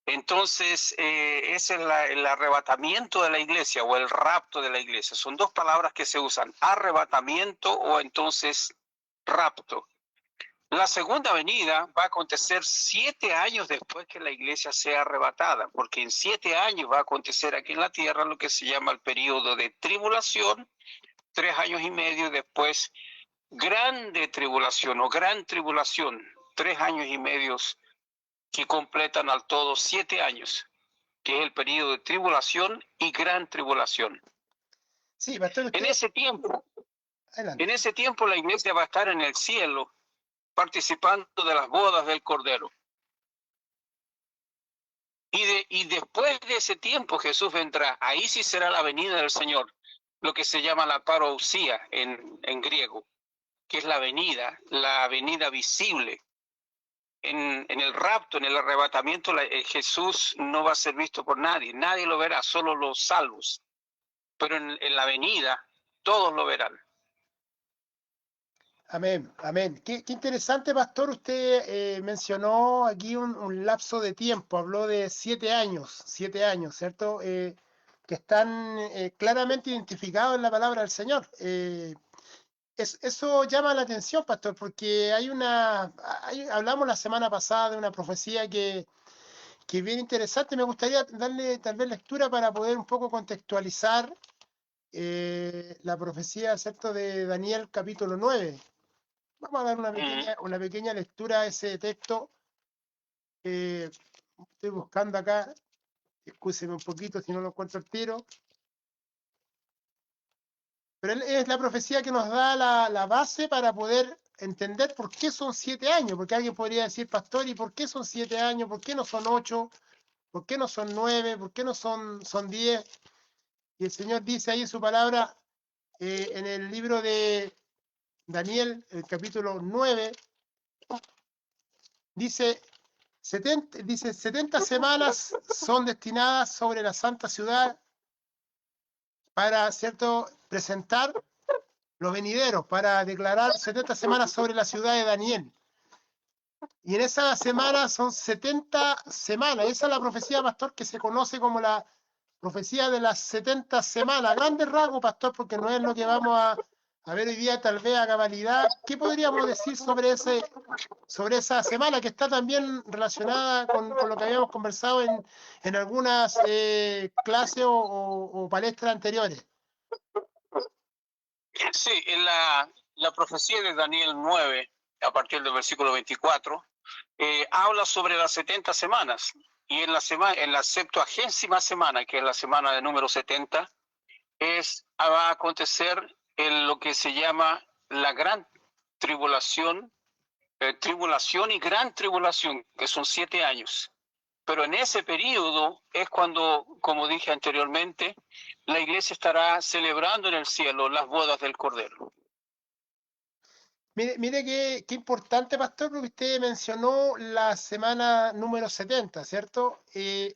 B: Entonces, es el arrebatamiento de la iglesia o el rapto de la iglesia. Son dos palabras que se usan, arrebatamiento o entonces rapto. La segunda venida va a acontecer 7 años después que la iglesia sea arrebatada, porque en 7 años va a acontecer aquí en la tierra lo que se llama el periodo de tribulación, 3 años y medio después, grande tribulación o gran tribulación, 3 años y medio que completan al todo 7 años, que es el periodo de tribulación y gran tribulación.
A: Sí, pastor,
B: En ese tiempo la iglesia va a estar en el cielo participando de las bodas del Cordero. Y después de ese tiempo Jesús vendrá. Ahí sí será la venida del Señor, lo que se llama la parousia en griego, que es la venida visible. En el rapto, en el arrebatamiento, Jesús no va a ser visto por nadie. Nadie lo verá, solo los salvos. Pero en la venida, todos lo verán.
A: Amén, amén. Qué interesante, pastor. Usted mencionó aquí un lapso de tiempo, habló de 7 años, ¿cierto? Que están claramente identificados en la palabra del Señor. Eso llama la atención, pastor, porque hablamos la semana pasada de una profecía que es bien interesante. Me gustaría darle tal vez lectura para poder un poco contextualizar la profecía, ¿cierto? De Daniel capítulo 9. Vamos a dar una pequeña lectura a ese texto. Estoy buscando acá, escúcheme un poquito si no lo encuentro al tiro. Pero es la profecía que nos da la base para poder entender por qué son 7 años. Porque alguien podría decir, pastor, ¿y por qué son 7 años? ¿Por qué no son 8? ¿Por qué no son 9? ¿Por qué no son 10? Y el Señor dice ahí en su palabra, en el libro de Daniel, el capítulo 9, dice 70 semanas son destinadas sobre la santa ciudad para, ¿cierto?, presentar los venideros, para declarar 70 semanas sobre la ciudad de Daniel. Y en esa semana son 70 semanas. Esa es la profecía, pastor, que se conoce como la profecía de las 70 semanas. Grandes rasgos, pastor, porque no es lo que vamos a ver hoy día tal vez a cabalidad. ¿Qué podríamos decir sobre esa semana que está también relacionada con lo que habíamos conversado en algunas clases o palestras anteriores?
B: Sí, en la profecía de Daniel 9, a partir del versículo 24, habla sobre las 70 semanas. Y en la 70ª semana, que es la semana de número 70, va a acontecer lo que se llama la gran tribulación, tribulación y gran tribulación, que son 7 años. Pero en ese periodo es cuando, como dije anteriormente, la iglesia estará celebrando en el cielo las bodas del Cordero.
A: Mire qué importante, pastor, porque usted mencionó la semana número 70, ¿cierto?
B: Sí,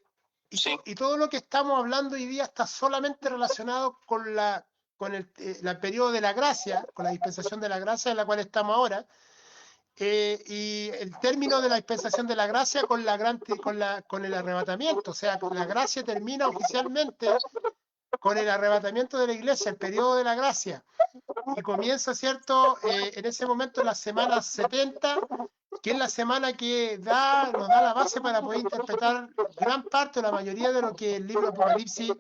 A: Y todo lo que estamos hablando hoy día está solamente relacionado con el periodo de la gracia, con la dispensación de la gracia en la cual estamos ahora, y el término de la dispensación de la gracia con el arrebatamiento. O sea, la gracia termina oficialmente con el arrebatamiento de la iglesia, el periodo de la gracia. Y comienza, ¿cierto? En ese momento la semana 70, que es la semana que nos da la base para poder interpretar gran parte o la mayoría de lo que el libro Apocalipsis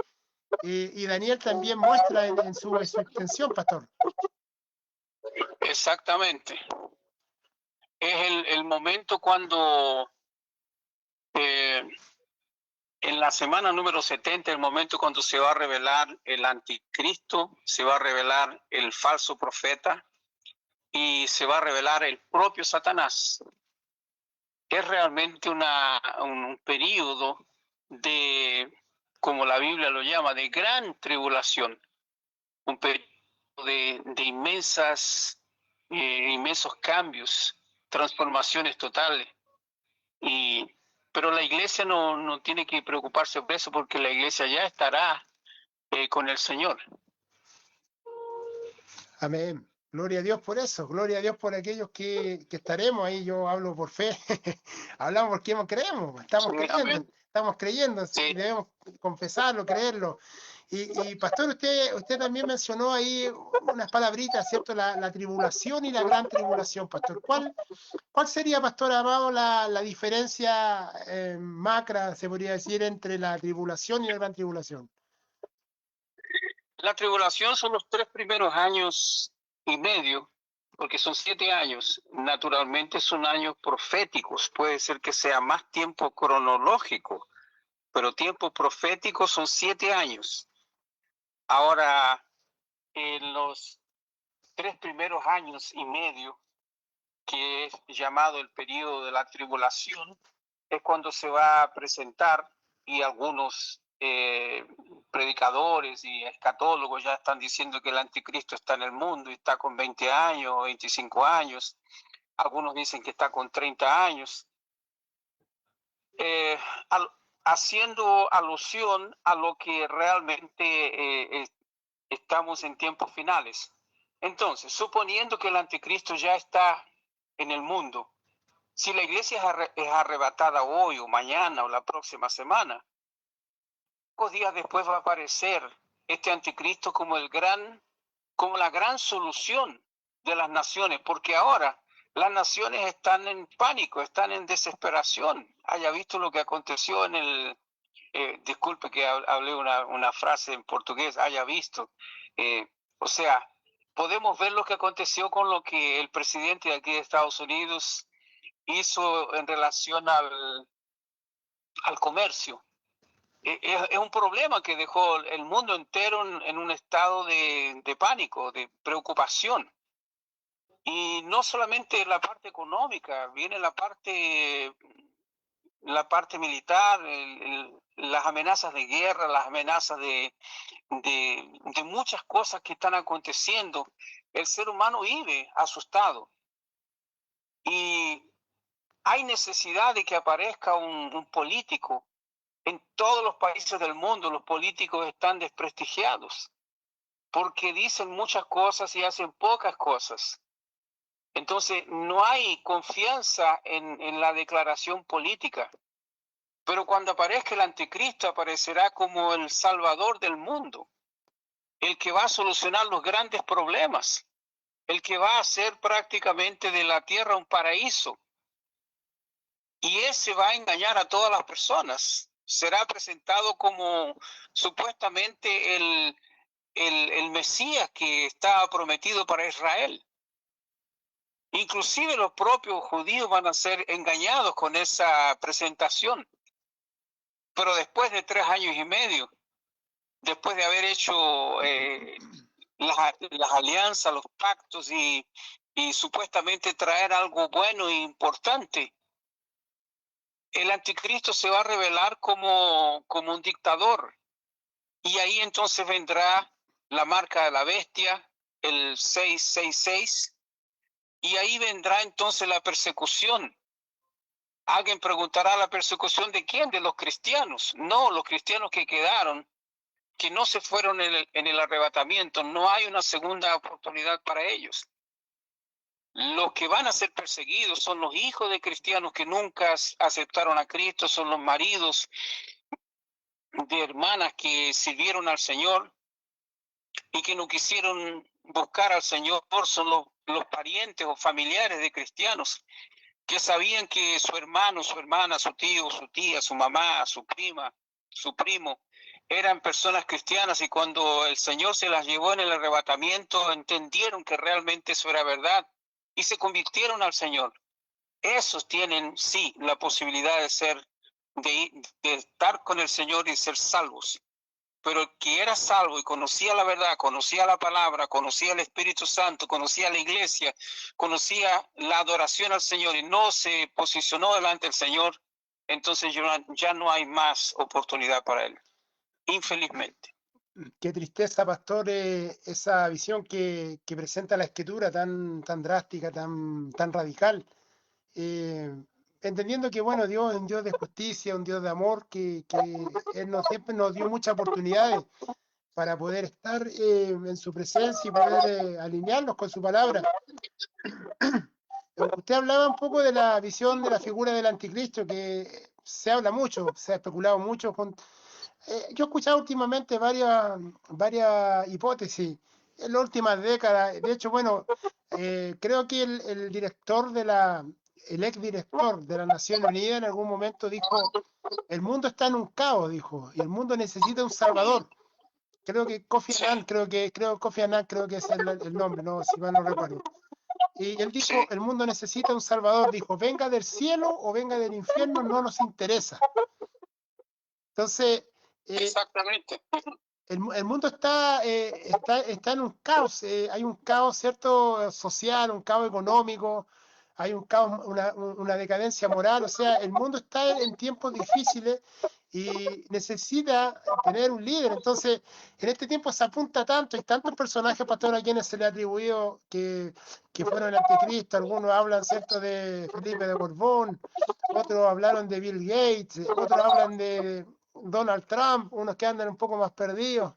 A: y Daniel también muestra en su extensión, pastor.
B: exactamente. Es el momento cuando en la semana número 70, el momento cuando se va a revelar el anticristo, se va a revelar el falso profeta y se va a revelar el propio Satanás. Es realmente un periodo de, como la Biblia lo llama, de gran tribulación, un periodo de inmensos cambios, transformaciones totales. Pero la iglesia no tiene que preocuparse por eso, porque la iglesia ya estará con el Señor.
A: Amén. Gloria a Dios por eso, gloria a Dios por aquellos que estaremos ahí. Yo hablo por fe, hablamos porque creemos, estamos creyendo
B: Sí.
A: y debemos confesarlo, creerlo. Y pastor, usted también mencionó ahí unas palabritas, ¿cierto? La tribulación y la gran tribulación, pastor. ¿Cuál sería, pastor amado, la diferencia macra, se podría decir, entre la tribulación y la gran tribulación?
B: La tribulación son los 3 primeros años y medio, porque son 7 años. Naturalmente son años proféticos. Puede ser que sea más tiempo cronológico, pero tiempo profético son 7 años. Ahora, en los 3 primeros años y medio, que es llamado el periodo de la tribulación, es cuando se va a presentar, y algunos predicadores y escatólogos ya están diciendo que el anticristo está en el mundo y está con 20 años o 25 años. Algunos dicen que está con 30 años. Haciendo alusión a lo que realmente estamos en tiempos finales. Entonces, suponiendo que el anticristo ya está en el mundo, si la iglesia es arrebatada hoy o mañana o la próxima semana, pocos días después va a aparecer este anticristo como la gran solución de las naciones, porque ahora las naciones están en pánico, están en desesperación. Haya visto lo que aconteció disculpe que hablé una frase en portugués, haya visto. O sea, podemos ver lo que aconteció con lo que el presidente de aquí de Estados Unidos hizo en relación al comercio. Es un problema que dejó el mundo entero en un estado de pánico, de preocupación. Y no solamente la parte económica, viene la parte militar, las amenazas de guerra, las amenazas de muchas cosas que están aconteciendo. El ser humano vive asustado. Y hay necesidad de que aparezca un político. En todos los países del mundo los políticos están desprestigiados porque dicen muchas cosas y hacen pocas cosas. Entonces no hay confianza en la declaración política. Pero cuando aparezca el anticristo aparecerá como el salvador del mundo, el que va a solucionar los grandes problemas, el que va a hacer prácticamente de la tierra un paraíso. Y ese va a engañar a todas las personas. Será presentado como supuestamente el Mesías que estaba prometido para Israel. Inclusive los propios judíos van a ser engañados con esa presentación. Pero después de 3 años y medio, después de haber hecho las alianzas, los pactos y supuestamente traer algo bueno e importante, el anticristo se va a revelar como un dictador. Y ahí entonces vendrá la marca de la bestia, el 666, Y ahí vendrá entonces la persecución. Alguien preguntará, ¿la persecución de quién? De los cristianos. No, los cristianos que quedaron, que no se fueron en el arrebatamiento, no hay una segunda oportunidad para ellos. Los que van a ser perseguidos son los hijos de cristianos que nunca aceptaron a Cristo, son los maridos de hermanas que sirvieron al Señor y que no quisieron buscar al Señor, son los parientes o familiares de cristianos que sabían que su hermano, su hermana, su tío, su tía, su mamá, su prima, su primo, eran personas cristianas, y cuando el Señor se las llevó en el arrebatamiento, entendieron que realmente eso era verdad y se convirtieron al Señor. Esos tienen, sí, la posibilidad de estar con el Señor y ser salvos. Pero el que era salvo y conocía la verdad, conocía la palabra, conocía el Espíritu Santo, conocía la iglesia, conocía la adoración al Señor y no se posicionó delante del Señor, entonces ya no hay más oportunidad para él, infelizmente.
A: Qué tristeza, pastor, esa visión que presenta la Escritura tan drástica, tan radical. Entendiendo que, bueno, Dios es un Dios de justicia, un Dios de amor, que Él siempre nos dio muchas oportunidades para poder estar en su presencia y poder alinearnos con su palabra. Usted hablaba un poco de la visión de la figura del anticristo, que se habla mucho, se ha especulado mucho. Yo he escuchado últimamente varias hipótesis en las últimas décadas. De hecho, bueno, creo que el director el exdirector de las Naciones Unidas en algún momento dijo: el mundo está en un caos, dijo, y el mundo necesita un salvador. Creo que Kofi Annan, creo que es el nombre, no, si mal no recuerdo. Y él dijo: el mundo necesita un salvador, dijo, venga del cielo o venga del infierno, no nos interesa. Entonces,
B: exactamente.
A: El mundo está en un caos, hay un caos, ¿cierto?, social, un caos económico, hay un caos, una decadencia moral. O sea, el mundo está en tiempos difíciles y necesita tener un líder. Entonces, en este tiempo se apunta tanto, hay tantos personajes, pastor, a quienes se le ha atribuido que fueron el anticristo. Algunos hablan, ¿cierto?, de Felipe de Borbón, otros hablaron de Bill Gates, otros hablan de Donald Trump, unos que andan un poco más perdidos.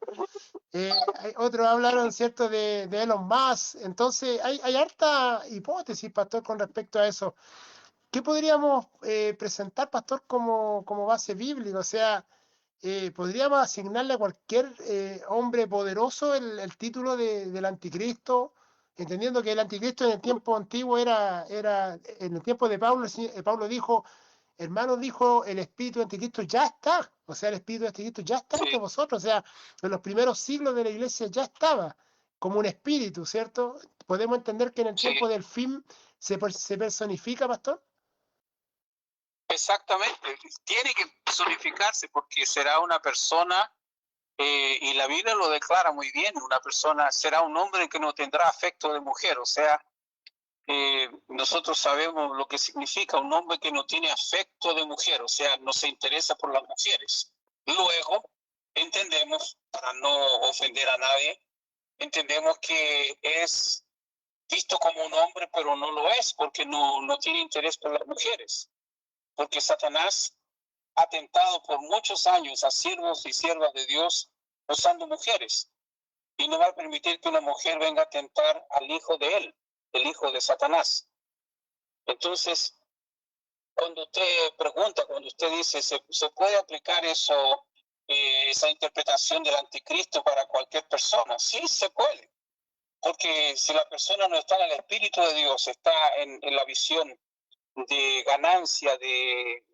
A: Otros hablaron, ¿cierto?, de Elon Musk. Entonces, hay harta hipótesis, pastor, con respecto a eso. ¿Qué podríamos presentar, pastor, como base bíblica? O sea, ¿podríamos asignarle a cualquier hombre poderoso el título del anticristo? Entendiendo que el anticristo en el tiempo antiguo era en el tiempo de Pablo, Pablo dijo: hermanos, dijo, el espíritu de anticristo ya está. O sea, el espíritu de anticristo ya está entre vosotros. O sea, en los primeros siglos de la iglesia ya estaba como un espíritu, ¿cierto? ¿Podemos entender que en el tiempo del fin se personifica, pastor?
B: Exactamente, tiene que personificarse porque será una persona, y la Biblia lo declara muy bien, una persona será un hombre que no tendrá afecto de mujer. O sea, nosotros sabemos lo que significa un hombre que no tiene afecto de mujer, o sea, no se interesa por las mujeres. Luego, entendemos, para no ofender a nadie, entendemos que es visto como un hombre, pero no lo es, porque no tiene interés por las mujeres. Porque Satanás ha tentado por muchos años a siervos y siervas de Dios usando mujeres, y no va a permitir que una mujer venga a tentar al hijo de él, el hijo de Satanás. Entonces, cuando usted pregunta, cuando usted dice, ¿se puede aplicar eso, esa interpretación del anticristo para cualquier persona? Sí, se puede. Porque si la persona no está en el Espíritu de Dios, está en la visión de ganancia, de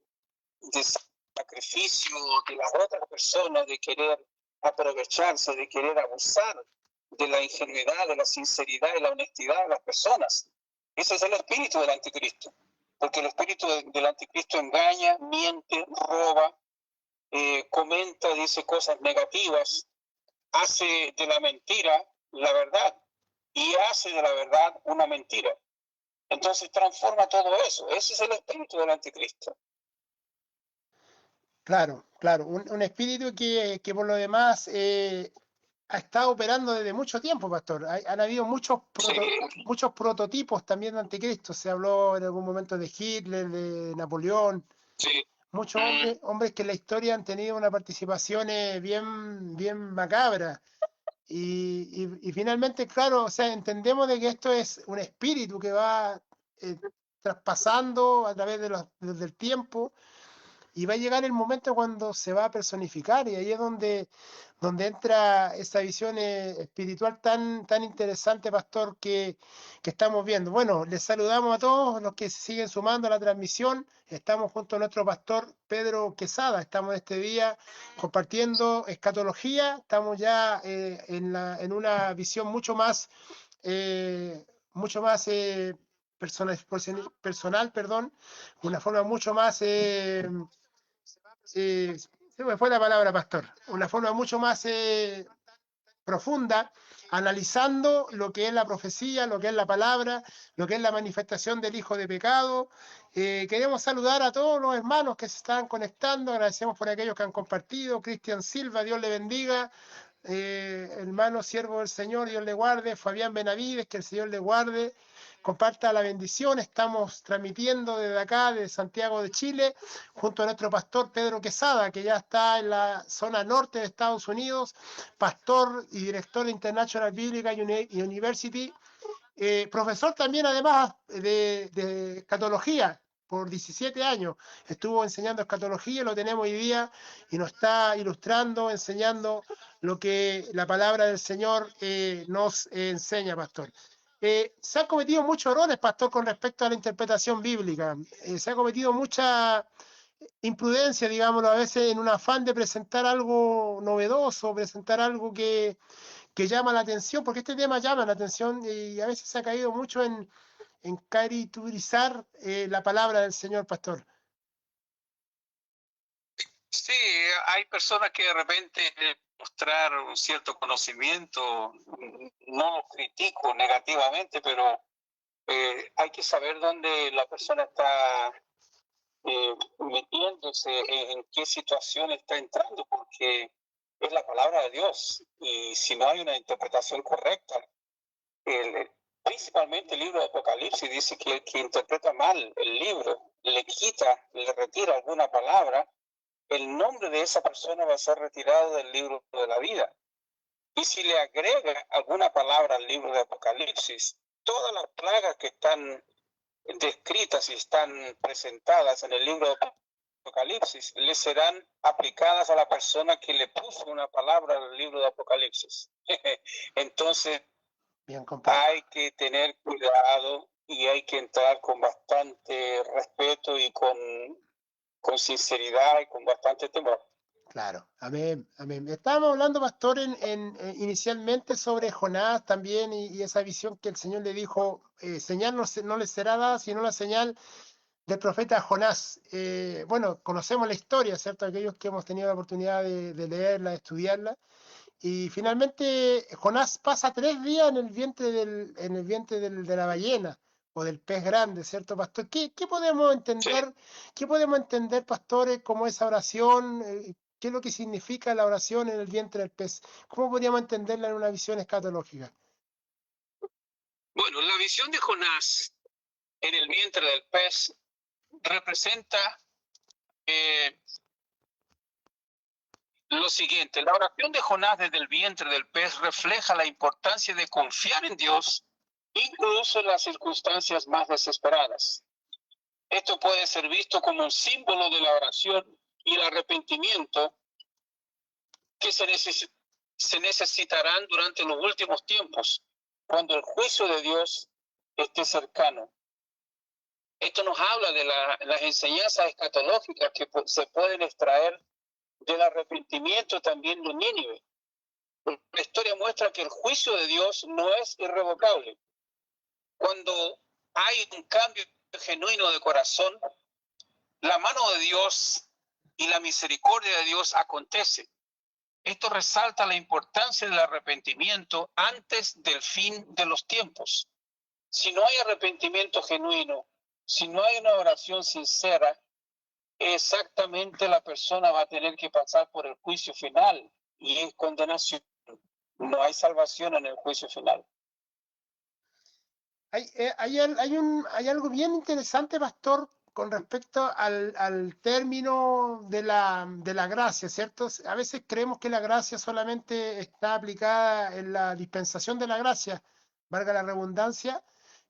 B: sacrificio de las otras personas, de querer aprovecharse, de querer abusar de la ingenuidad, de la sinceridad y la honestidad de las personas. Ese es el espíritu del anticristo, porque el espíritu del anticristo engaña, miente, roba, comenta, dice cosas negativas, hace de la mentira la verdad y hace de la verdad una mentira. Entonces transforma todo eso. Ese es el espíritu del anticristo.
A: Claro, un espíritu que por lo demás ha estado operando desde mucho tiempo, pastor. Han habido muchos prototipos también de anticristo. Se habló en algún momento de Hitler, de Napoleón.
B: Sí.
A: Muchos hombres que en la historia han tenido una participación bien macabra. Y finalmente, claro, o sea, entendemos de que esto es un espíritu que va traspasando a través del tiempo, y va a llegar el momento cuando se va a personificar, y ahí es donde entra esa visión espiritual tan interesante, pastor, que estamos viendo. Bueno, les saludamos a todos los que se siguen sumando a la transmisión. Estamos junto a nuestro pastor Pedro Quesada. Estamos este día compartiendo escatología. Estamos ya en una visión mucho más personal, perdón, una forma mucho más se me fue la palabra, pastor, una forma mucho más profunda, analizando lo que es la profecía, lo que es la palabra, lo que es la manifestación del Hijo de Pecado. Queremos saludar a todos los hermanos que se están conectando, agradecemos por aquellos que han compartido. Cristian Silva, Dios le bendiga. Hermano siervo del Señor, Dios le guarde. Fabián Benavides, que el Señor le guarde. Comparta la bendición. Estamos transmitiendo desde acá, de Santiago de Chile, junto a nuestro pastor Pedro Quesada, que ya está en la zona norte de Estados Unidos, pastor y director de International Biblical University, profesor también, además de escatología. Por 17 años estuvo enseñando escatología, lo tenemos hoy día y nos está ilustrando, enseñando lo que la palabra del Señor nos enseña, pastor. Se han cometido muchos errores, pastor, con respecto a la interpretación bíblica. Se ha cometido mucha imprudencia, digámoslo, a veces en un afán de presentar algo novedoso, presentar algo que llama la atención, porque este tema llama la atención, y a veces se ha caído mucho en caricaturizar la palabra del Señor, pastor.
B: Sí, hay personas que de repente mostrar un cierto conocimiento, no lo critico negativamente, pero hay que saber dónde la persona está metiéndose, en qué situación está entrando, porque es la palabra de Dios, y si no hay una interpretación correcta, principalmente el libro de Apocalipsis dice que el que interpreta mal el libro, le quita, le retira alguna palabra, el nombre de esa persona va a ser retirado del libro de la vida. Y si le agrega alguna palabra al libro de Apocalipsis, todas las plagas que están descritas y están presentadas en el libro de Apocalipsis le serán aplicadas a la persona que le puso una palabra al libro de Apocalipsis. Entonces,
A: bien,
B: hay que tener cuidado y hay que entrar con bastante respeto y con sinceridad y con bastante temor.
A: Claro, amén, amén. Estábamos hablando, pastor, inicialmente sobre Jonás también, y esa visión que el Señor le dijo, señal no le será dada, sino la señal del profeta Jonás. Bueno, conocemos la historia, ¿cierto? Aquellos que hemos tenido la oportunidad de leerla, de estudiarla. Y finalmente Jonás pasa 3 días en el vientre de la ballena o del pez grande, ¿cierto, pastor? ¿Qué podemos entender?
B: Sí.
A: ¿Qué podemos entender, pastores, como esa oración? ¿Qué es lo que significa la oración en el vientre del pez? ¿Cómo podríamos entenderla en una visión escatológica?
B: Bueno, la visión de Jonás en el vientre del pez representa lo siguiente: la oración de Jonás desde el vientre del pez refleja la importancia de confiar en Dios, incluso en las circunstancias más desesperadas. Esto puede ser visto como un símbolo de la oración y el arrepentimiento que se necesitarán durante los últimos tiempos, cuando el juicio de Dios esté cercano. Esto nos habla de las enseñanzas escatológicas que se pueden extraer del arrepentimiento también de Nínive. La historia muestra que el juicio de Dios no es irrevocable. Cuando hay un cambio genuino de corazón, la mano de Dios y la misericordia de Dios acontece. Esto resalta la importancia del arrepentimiento antes del fin de los tiempos. Si no hay arrepentimiento genuino, si no hay una oración sincera, exactamente la persona va a tener que pasar por el juicio final, y es condenación. no hay salvación en el juicio final.
A: Hay algo bien interesante, pastor, con respecto al término de la gracia, ¿cierto? A veces creemos que la gracia solamente está aplicada en la dispensación de la gracia, valga la redundancia,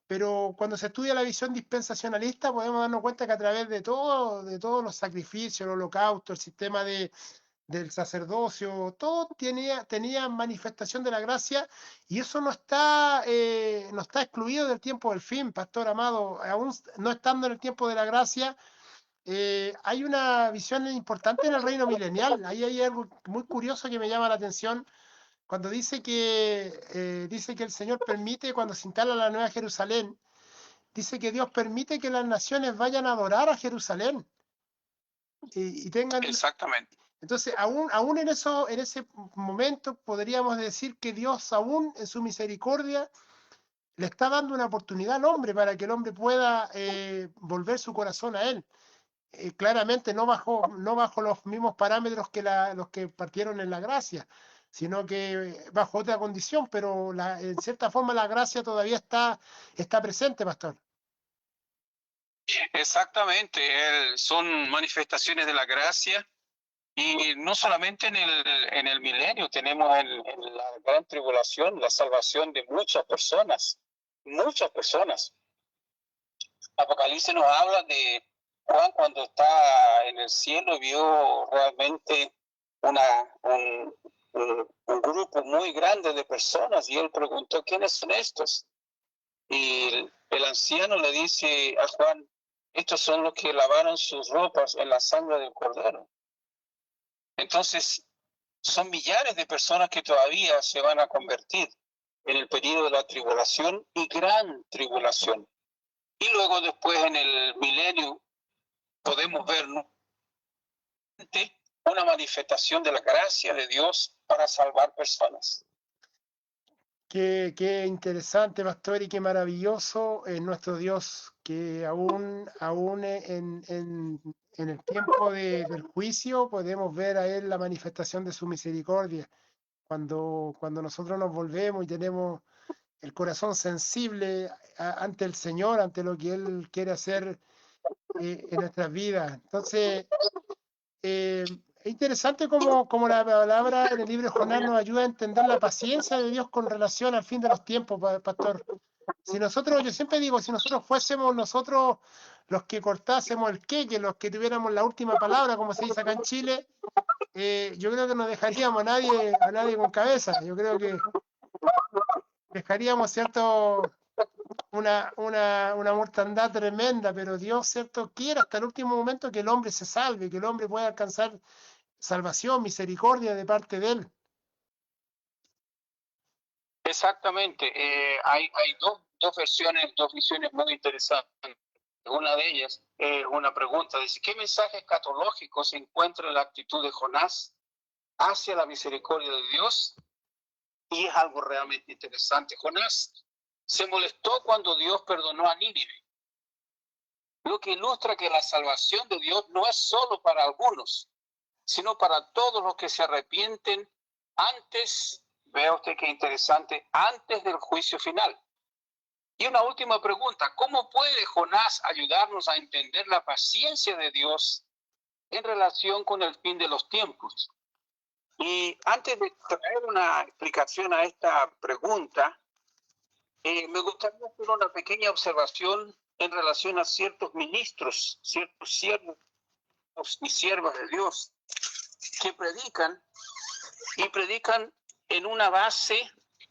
A: pero cuando se estudia la visión dispensacionalista podemos darnos cuenta que a través de todos los sacrificios, el holocausto, el sistema del sacerdocio, todo tenía manifestación de la gracia, y eso no está excluido del tiempo del fin, pastor amado. Aún no estando en el tiempo de la gracia, hay una visión importante en el reino milenial. Ahí hay algo muy curioso que me llama la atención, cuando dice que el Señor permite, cuando se instala la Nueva Jerusalén, dice que Dios permite que las naciones vayan a adorar a Jerusalén y tengan.
B: Exactamente.
A: Entonces, aún en ese momento podríamos decir que Dios, aún en su misericordia, le está dando una oportunidad al hombre para que el hombre pueda volver su corazón a él. Claramente no bajo los mismos parámetros que los que partieron en la gracia, sino que bajo otra condición, pero en cierta forma la gracia todavía está presente, pastor.
B: Exactamente, son manifestaciones de la gracia. Y no solamente en el milenio, tenemos en la gran tribulación la salvación de muchas personas, muchas personas. Apocalipsis nos habla de Juan cuando está en el cielo, vio realmente un grupo muy grande de personas, y él preguntó, ¿quiénes son estos? Y el anciano le dice a Juan, estos son los que lavaron sus ropas en la sangre del Cordero. Entonces, son millares de personas que todavía se van a convertir en el periodo de la tribulación y gran tribulación. Y luego después en el milenio podemos ver una manifestación de la gracia de Dios para salvar personas.
A: Qué interesante, pastor, y qué maravilloso es nuestro Dios, que aún en el tiempo del juicio podemos ver a Él la manifestación de su misericordia. Cuando nosotros nos volvemos y tenemos el corazón sensible ante el Señor, ante lo que Él quiere hacer en nuestras vidas. Entonces, es interesante cómo la palabra en el libro de Jonás nos ayuda a entender la paciencia de Dios con relación al fin de los tiempos, pastor. Yo siempre digo, si nosotros fuésemos nosotros los que cortásemos el queque, los que tuviéramos la última palabra, como se dice acá en Chile, yo creo que no dejaríamos a nadie con cabeza. Yo creo que dejaríamos, ¿cierto?, una mortandad tremenda, pero Dios, ¿cierto?, quiere hasta el último momento que el hombre se salve, que el hombre pueda alcanzar salvación, misericordia de parte de Él.
B: Exactamente. Hay dos versiones, dos visiones muy interesantes. Una de ellas es una pregunta, dice, ¿qué mensaje escatológico se encuentra en la actitud de Jonás hacia la misericordia de Dios? Y es algo realmente interesante. Jonás se molestó cuando Dios perdonó a Nínive, lo que ilustra que la salvación de Dios no es solo para algunos, sino para todos los que se arrepienten antes, vea usted qué interesante, antes del juicio final. Y una última pregunta, ¿cómo puede Jonás ayudarnos a entender la paciencia de Dios en relación con el fin de los tiempos? Y antes de traer una explicación a esta pregunta, me gustaría hacer una pequeña observación en relación a ciertos ministros, ciertos siervos y siervas de Dios que predican en una base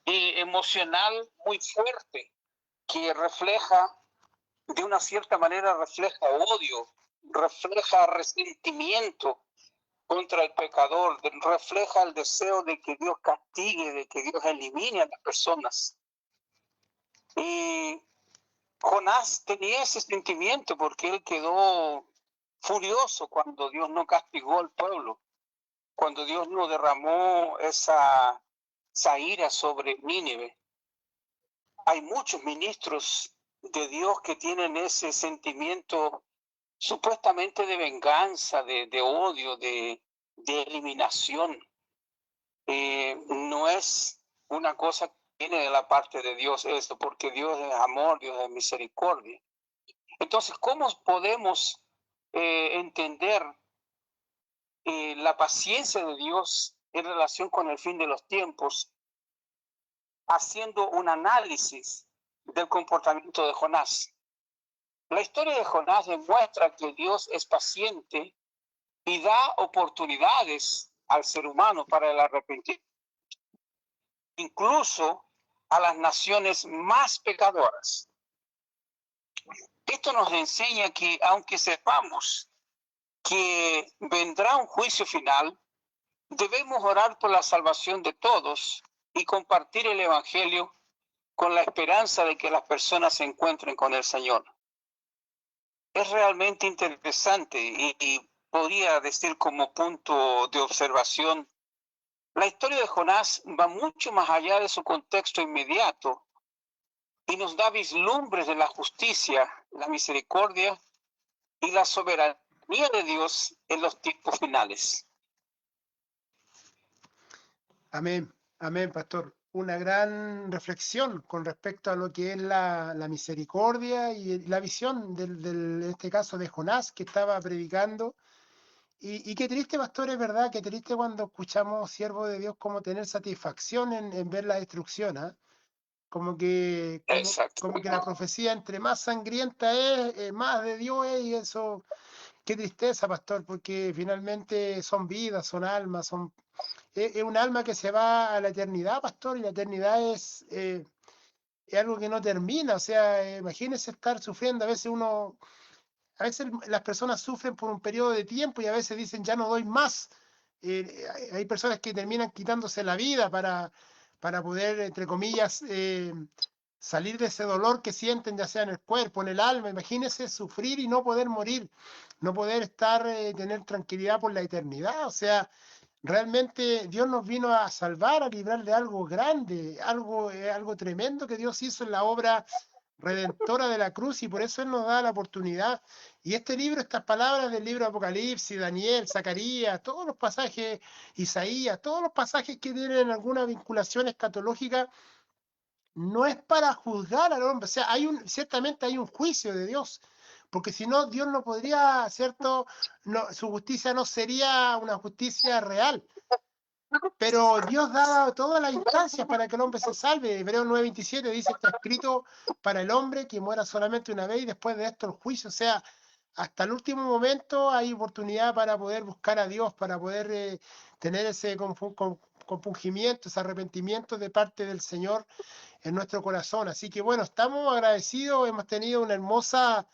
B: emocional muy fuerte, que refleja, de una cierta manera, refleja odio, refleja resentimiento contra el pecador, refleja el deseo de que Dios castigue, de que Dios elimine a las personas. Y Jonás tenía ese sentimiento porque él quedó furioso cuando Dios no castigó al pueblo, cuando Dios no derramó esa ira sobre Nínive. Hay muchos ministros de Dios que tienen ese sentimiento supuestamente de venganza, de odio, de eliminación. No es una cosa que viene de la parte de Dios, esto, porque Dios es amor, Dios es misericordia. Entonces, ¿cómo podemos entender la paciencia de Dios en relación con el fin de los tiempos, haciendo un análisis del comportamiento de Jonás? La historia de Jonás demuestra que Dios es paciente y da oportunidades al ser humano para el arrepentimiento, incluso a las naciones más pecadoras. Esto nos enseña que aunque sepamos que vendrá un juicio final, debemos orar por la salvación de todos y compartir el Evangelio con la esperanza de que las personas se encuentren con el Señor. Es realmente interesante y podría decir como punto de observación, la historia de Jonás va mucho más allá de su contexto inmediato y nos da vislumbres de la justicia, la misericordia y la soberanía de Dios en los tiempos finales.
A: Amén, amén, pastor. Una gran reflexión con respecto a lo que es la misericordia y la visión en este caso de Jonás que estaba predicando. Y qué triste, pastor, es verdad, qué triste cuando escuchamos siervos de Dios como tener satisfacción en ver la destrucción, ¿ah? Como que la profecía entre más sangrienta es, más de Dios es, y eso, qué tristeza, pastor, porque finalmente son vidas, son almas, es un alma que se va a la eternidad, pastor, y la eternidad es algo que no termina. O sea, imagínese estar sufriendo. A veces las personas sufren por un periodo de tiempo y a veces dicen ya no doy más. Hay personas que terminan quitándose la vida para poder, entre comillas, salir de ese dolor que sienten, ya sea en el cuerpo, en el alma. Imagínese sufrir y no poder morir, no poder estar, tener tranquilidad por la eternidad. O sea, realmente Dios nos vino a salvar, a librar de algo grande, algo tremendo que Dios hizo en la obra redentora de la cruz, y por eso Él nos da la oportunidad. Y este libro, estas palabras del libro de Apocalipsis, Daniel, Zacarías, todos los pasajes, Isaías, todos los pasajes que tienen alguna vinculación escatológica, no es para juzgar al hombre. O sea, ciertamente hay un juicio de Dios, porque si no, Dios no podría, ¿cierto? No, su justicia no sería una justicia real. Pero Dios da todas las instancias para que el hombre se salve. Hebreos 9:27 dice: está escrito para el hombre que muera solamente una vez y después de esto el juicio. O sea, hasta el último momento hay oportunidad para poder buscar a Dios, para poder tener ese compungimiento, ese arrepentimiento de parte del Señor en nuestro corazón. Así que bueno, estamos agradecidos, hemos tenido una hermosa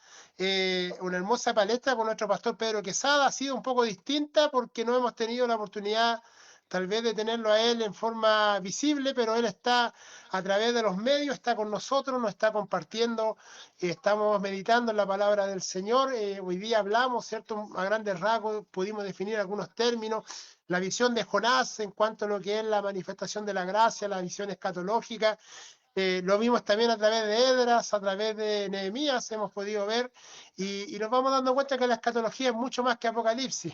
A: palestra con nuestro pastor Pedro Quesada. Ha sido un poco distinta porque no hemos tenido la oportunidad tal vez de tenerlo a él en forma visible, pero él está a través de los medios, está con nosotros, nos está compartiendo, estamos meditando en la palabra del Señor. Hoy día hablamos, ¿cierto? A grandes rasgos pudimos definir algunos términos, la visión de Jonás en cuanto a lo que es la manifestación de la gracia, la visión escatológica. Lo vimos también a través de Edras, a través de Nehemías, hemos podido ver, y nos vamos dando cuenta que la escatología es mucho más que Apocalipsis.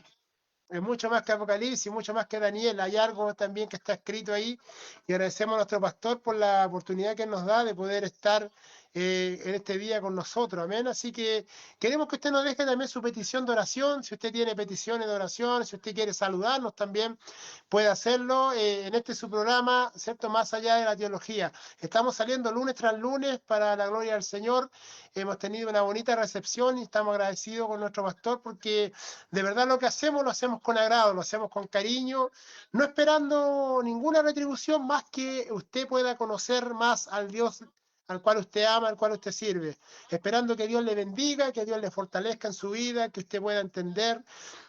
A: Es mucho más que Apocalipsis, mucho más que Daniel. Hay algo también que está escrito ahí, y agradecemos a nuestro pastor por la oportunidad que nos da de poder estar en este día con nosotros. Amén. Así que queremos que usted nos deje también su petición de oración. Si usted tiene peticiones de oración, si usted quiere saludarnos también, puede hacerlo en este su programa, ¿cierto? Más allá de la teología. Estamos saliendo lunes tras lunes para la gloria del Señor. Hemos tenido una bonita recepción y estamos agradecidos con nuestro pastor porque de verdad lo hacemos con agrado, lo hacemos con cariño, no esperando ninguna retribución más que usted pueda conocer más al Dios al cual usted ama, al cual usted sirve, esperando que Dios le bendiga, que Dios le fortalezca en su vida, que usted pueda entender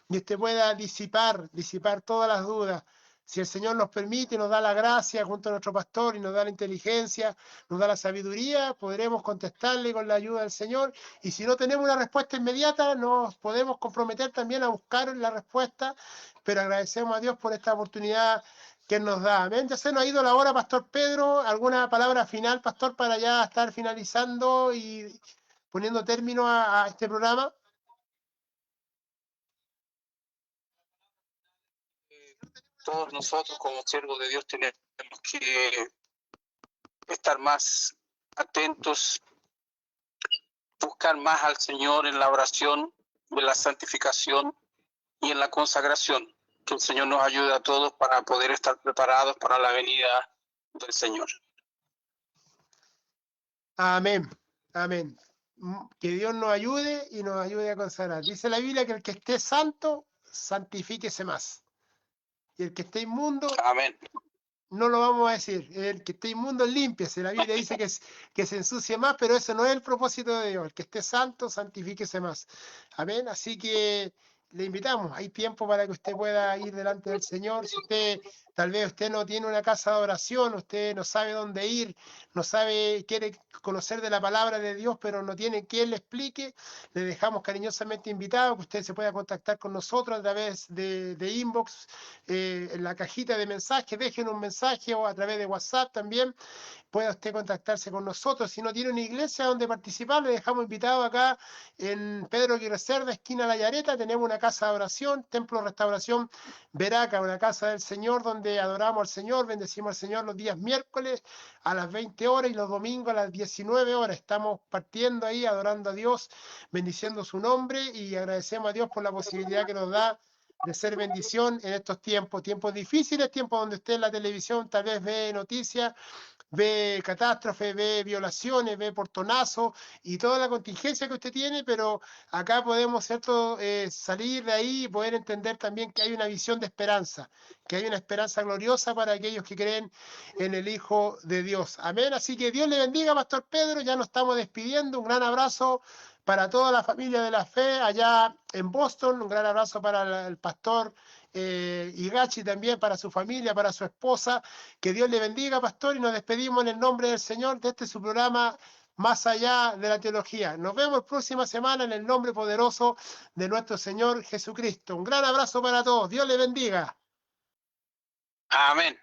A: y usted pueda disipar todas las dudas. Si el Señor nos permite, nos da la gracia junto a nuestro pastor y nos da la inteligencia, nos da la sabiduría, podremos contestarle con la ayuda del Señor. Y si no tenemos una respuesta inmediata, nos podemos comprometer también a buscar la respuesta, pero agradecemos a Dios por esta oportunidad que nos da. Amén. Ya se nos ha ido la hora, Pastor Pedro. ¿Alguna palabra final, Pastor, para ya estar finalizando y poniendo término a este programa?
B: Todos nosotros como siervos de Dios tenemos que estar más atentos, buscar más al Señor en la oración, en la santificación y en la consagración. Que el Señor nos ayude a todos para poder estar preparados para la venida del Señor.
A: Amén, amén. Que Dios nos ayude y nos ayude a consagrar. Dice la Biblia que el que esté santo, santifíquese más. Y el que esté inmundo,
B: Amén.
A: no lo vamos a decir. El que esté inmundo, límpiese. La Biblia dice que se ensucie más, pero eso no es el propósito de Dios. El que esté santo, santifíquese más. Amén. Así que le invitamos. Hay tiempo para que usted pueda ir delante del Señor. Si usted, tal vez usted no tiene una casa de oración, usted no sabe dónde ir, no sabe, quiere conocer de la palabra de Dios, pero no tiene quien le explique, le dejamos cariñosamente invitado que usted se pueda contactar con nosotros a través de inbox, en la cajita de mensajes, dejen un mensaje o a través de WhatsApp también. Pueda usted contactarse con nosotros. Si no tiene una iglesia donde participar, le dejamos invitado acá en Pedro Aguirre Cerda, esquina La Yareta. Tenemos una casa de oración, Templo Restauración Veraca, una casa del Señor donde adoramos al Señor, bendecimos al Señor los días miércoles a las 20 horas y los domingos a las 19 horas. Estamos partiendo ahí, adorando a Dios, bendiciendo su nombre y agradecemos a Dios por la posibilidad que nos da de ser bendición en estos tiempos, tiempos difíciles, tiempos donde usted en la televisión tal vez ve noticias, ve catástrofes, ve violaciones, ve portonazos y toda la contingencia que usted tiene, pero acá podemos, ¿cierto?, salir de ahí y poder entender también que hay una visión de esperanza, que hay una esperanza gloriosa para aquellos que creen en el Hijo de Dios. Amén. Así que Dios le bendiga, Pastor Pedro. Ya nos estamos despidiendo. Un gran abrazo para toda la familia de la fe allá en Boston. Un gran abrazo para el pastor Higachi también, para su familia, para su esposa. Que Dios le bendiga, pastor, y nos despedimos en el nombre del Señor de este su programa Más Allá de la Teología. Nos vemos la próxima semana en el nombre poderoso de nuestro Señor Jesucristo. Un gran abrazo para todos. Dios le bendiga.
B: Amén.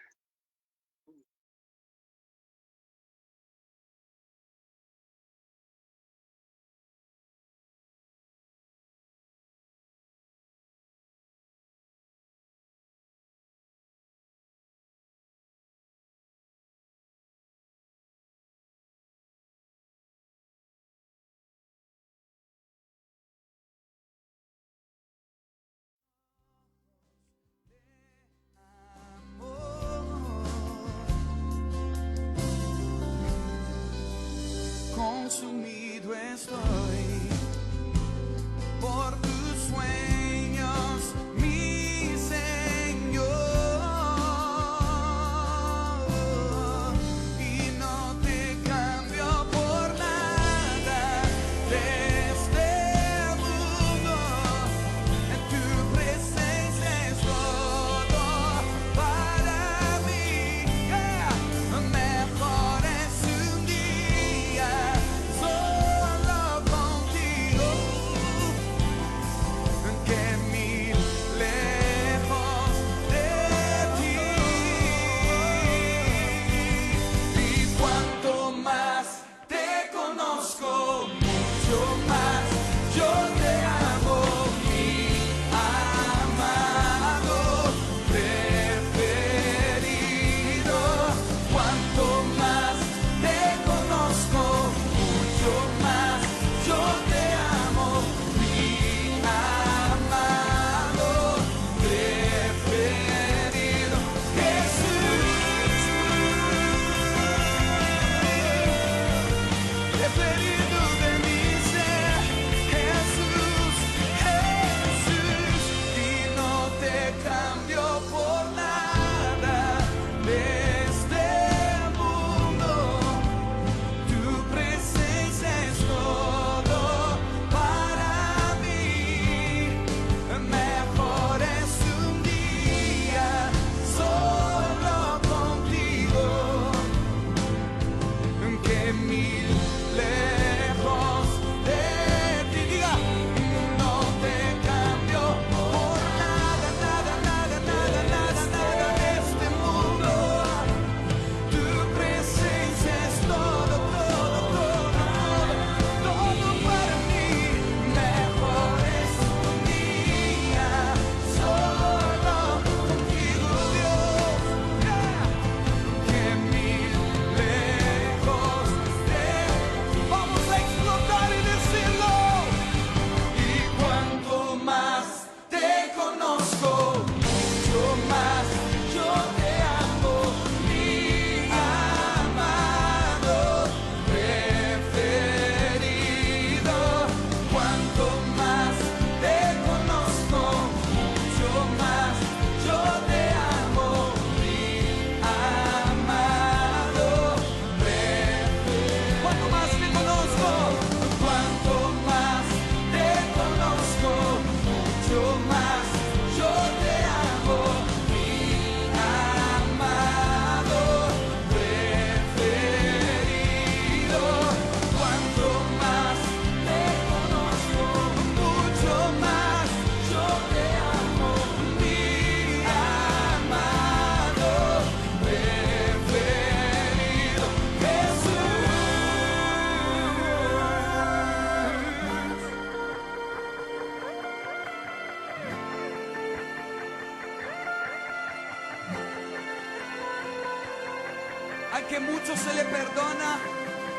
D: que mucho se le perdona,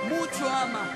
D: mucho ama.